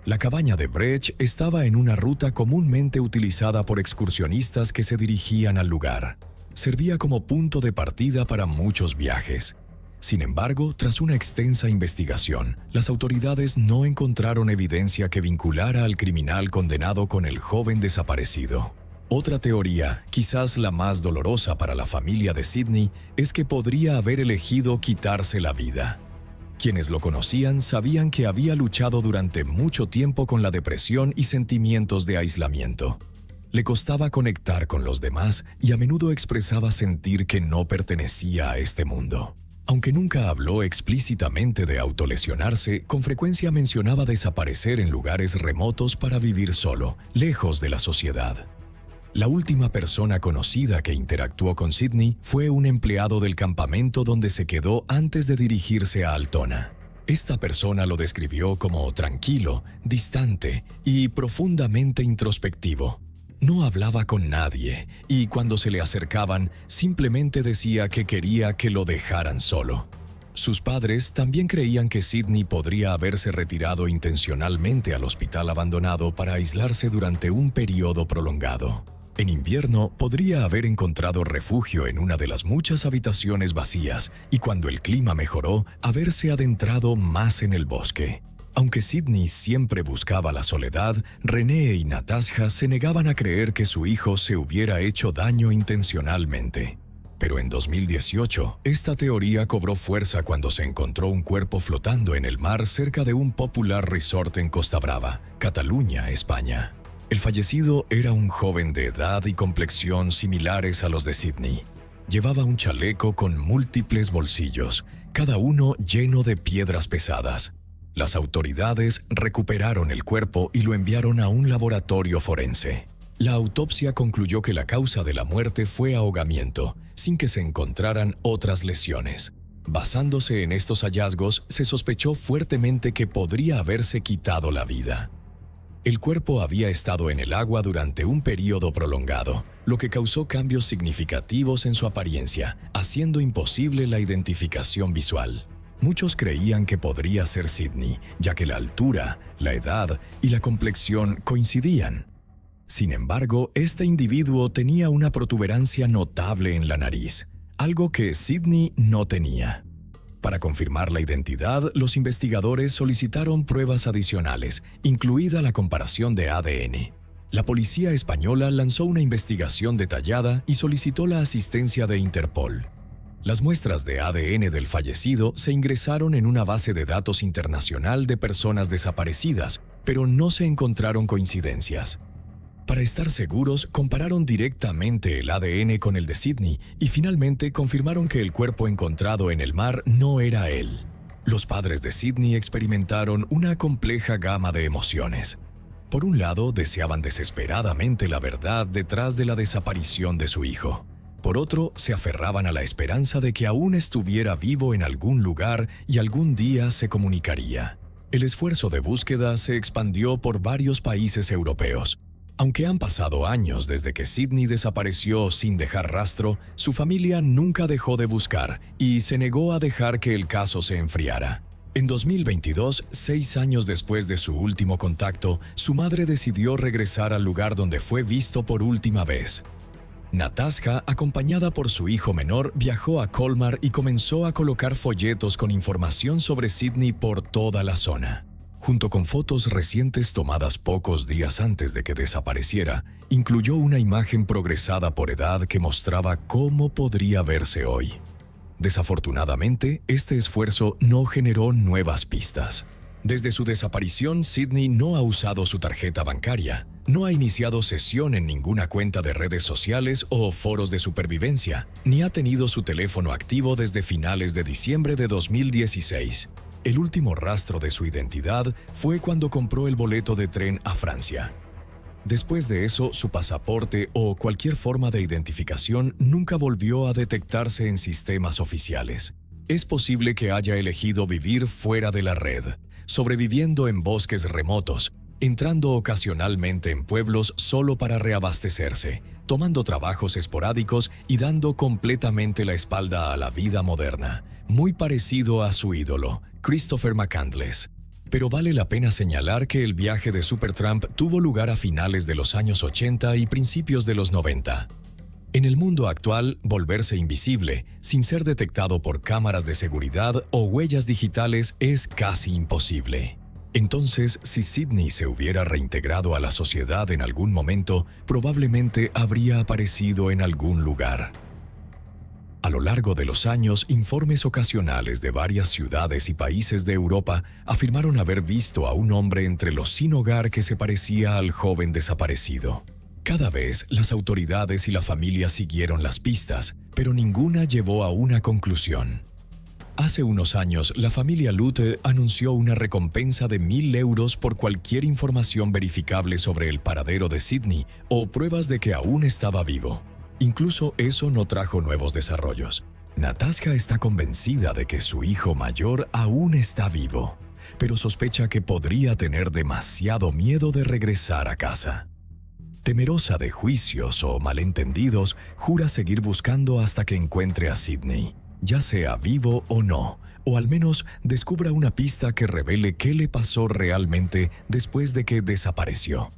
La cabaña de Brecht estaba en una ruta comúnmente utilizada por excursionistas que se dirigían al lugar. Servía como punto de partida para muchos viajes. Sin embargo, tras una extensa investigación, las autoridades no encontraron evidencia que vinculara al criminal condenado con el joven desaparecido. Otra teoría, quizás la más dolorosa para la familia de Sydney, es que podría haber elegido quitarse la vida. Quienes lo conocían sabían que había luchado durante mucho tiempo con la depresión y sentimientos de aislamiento. Le costaba conectar con los demás y a menudo expresaba sentir que no pertenecía a este mundo. Aunque nunca habló explícitamente de autolesionarse, con frecuencia mencionaba desaparecer en lugares remotos para vivir solo, lejos de la sociedad. La última persona conocida que interactuó con Sydney fue un empleado del campamento donde se quedó antes de dirigirse a Altona. Esta persona lo describió como tranquilo, distante y profundamente introspectivo. No hablaba con nadie y cuando se le acercaban, simplemente decía que quería que lo dejaran solo. Sus padres también creían que Sydney podría haberse retirado intencionalmente al hospital abandonado para aislarse durante un periodo prolongado. En invierno, podría haber encontrado refugio en una de las muchas habitaciones vacías y cuando el clima mejoró, haberse adentrado más en el bosque. Aunque Sydney siempre buscaba la soledad, René y Natasha se negaban a creer que su hijo se hubiera hecho daño intencionalmente. Pero en 2018, esta teoría cobró fuerza cuando se encontró un cuerpo flotando en el mar cerca de un popular resort en Costa Brava, Cataluña, España. El fallecido era un joven de edad y complexión similares a los de Sydney. Llevaba un chaleco con múltiples bolsillos, cada uno lleno de piedras pesadas. Las autoridades recuperaron el cuerpo y lo enviaron a un laboratorio forense. La autopsia concluyó que la causa de la muerte fue ahogamiento, sin que se encontraran otras lesiones. Basándose en estos hallazgos, se sospechó fuertemente que podría haberse quitado la vida. El cuerpo había estado en el agua durante un periodo prolongado, lo que causó cambios significativos en su apariencia, haciendo imposible la identificación visual. Muchos creían que podría ser Sydney, ya que la altura, la edad y la complexión coincidían. Sin embargo, este individuo tenía una protuberancia notable en la nariz, algo que Sydney no tenía. Para confirmar la identidad, los investigadores solicitaron pruebas adicionales, incluida la comparación de ADN. La policía española lanzó una investigación detallada y solicitó la asistencia de Interpol. Las muestras de ADN del fallecido se ingresaron en una base de datos internacional de personas desaparecidas, pero no se encontraron coincidencias. Para estar seguros, compararon directamente el ADN con el de Sydney y finalmente confirmaron que el cuerpo encontrado en el mar no era él. Los padres de Sydney experimentaron una compleja gama de emociones. Por un lado, deseaban desesperadamente la verdad detrás de la desaparición de su hijo. Por otro, se aferraban a la esperanza de que aún estuviera vivo en algún lugar y algún día se comunicaría. El esfuerzo de búsqueda se expandió por varios países europeos. Aunque han pasado años desde que Sydney desapareció sin dejar rastro, su familia nunca dejó de buscar y se negó a dejar que el caso se enfriara. En 2022, 6 años después de su último contacto, su madre decidió regresar al lugar donde fue visto por última vez. Natasha, acompañada por su hijo menor, viajó a Colmar y comenzó a colocar folletos con información sobre Sydney por toda la zona. Junto con fotos recientes tomadas pocos días antes de que desapareciera, incluyó una imagen progresada por edad que mostraba cómo podría verse hoy. Desafortunadamente, este esfuerzo no generó nuevas pistas. Desde su desaparición, Sydney no ha usado su tarjeta bancaria, no ha iniciado sesión en ninguna cuenta de redes sociales o foros de supervivencia, ni ha tenido su teléfono activo desde finales de diciembre de 2016. El último rastro de su identidad fue cuando compró el boleto de tren a Francia. Después de eso, su pasaporte o cualquier forma de identificación nunca volvió a detectarse en sistemas oficiales. Es posible que haya elegido vivir fuera de la red, sobreviviendo en bosques remotos, entrando ocasionalmente en pueblos solo para reabastecerse, tomando trabajos esporádicos y dando completamente la espalda a la vida moderna, muy parecido a su ídolo, Christopher McCandless. Pero vale la pena señalar que el viaje de Supertramp tuvo lugar a finales de los años 80 y principios de los 90. En el mundo actual, volverse invisible, sin ser detectado por cámaras de seguridad o huellas digitales, es casi imposible. Entonces, si Sidney se hubiera reintegrado a la sociedad en algún momento, probablemente habría aparecido en algún lugar. A lo largo de los años, informes ocasionales de varias ciudades y países de Europa afirmaron haber visto a un hombre entre los sin hogar que se parecía al joven desaparecido. Cada vez, las autoridades y la familia siguieron las pistas, pero ninguna llevó a una conclusión. Hace unos años, la familia Lute anunció una recompensa de 1.000 euros por cualquier información verificable sobre el paradero de Sidney o pruebas de que aún estaba vivo. Incluso eso no trajo nuevos desarrollos. Natasha está convencida de que su hijo mayor aún está vivo, pero sospecha que podría tener demasiado miedo de regresar a casa. Temerosa de juicios o malentendidos, jura seguir buscando hasta que encuentre a Sidney, ya sea vivo o no, o al menos descubra una pista que revele qué le pasó realmente después de que desapareció.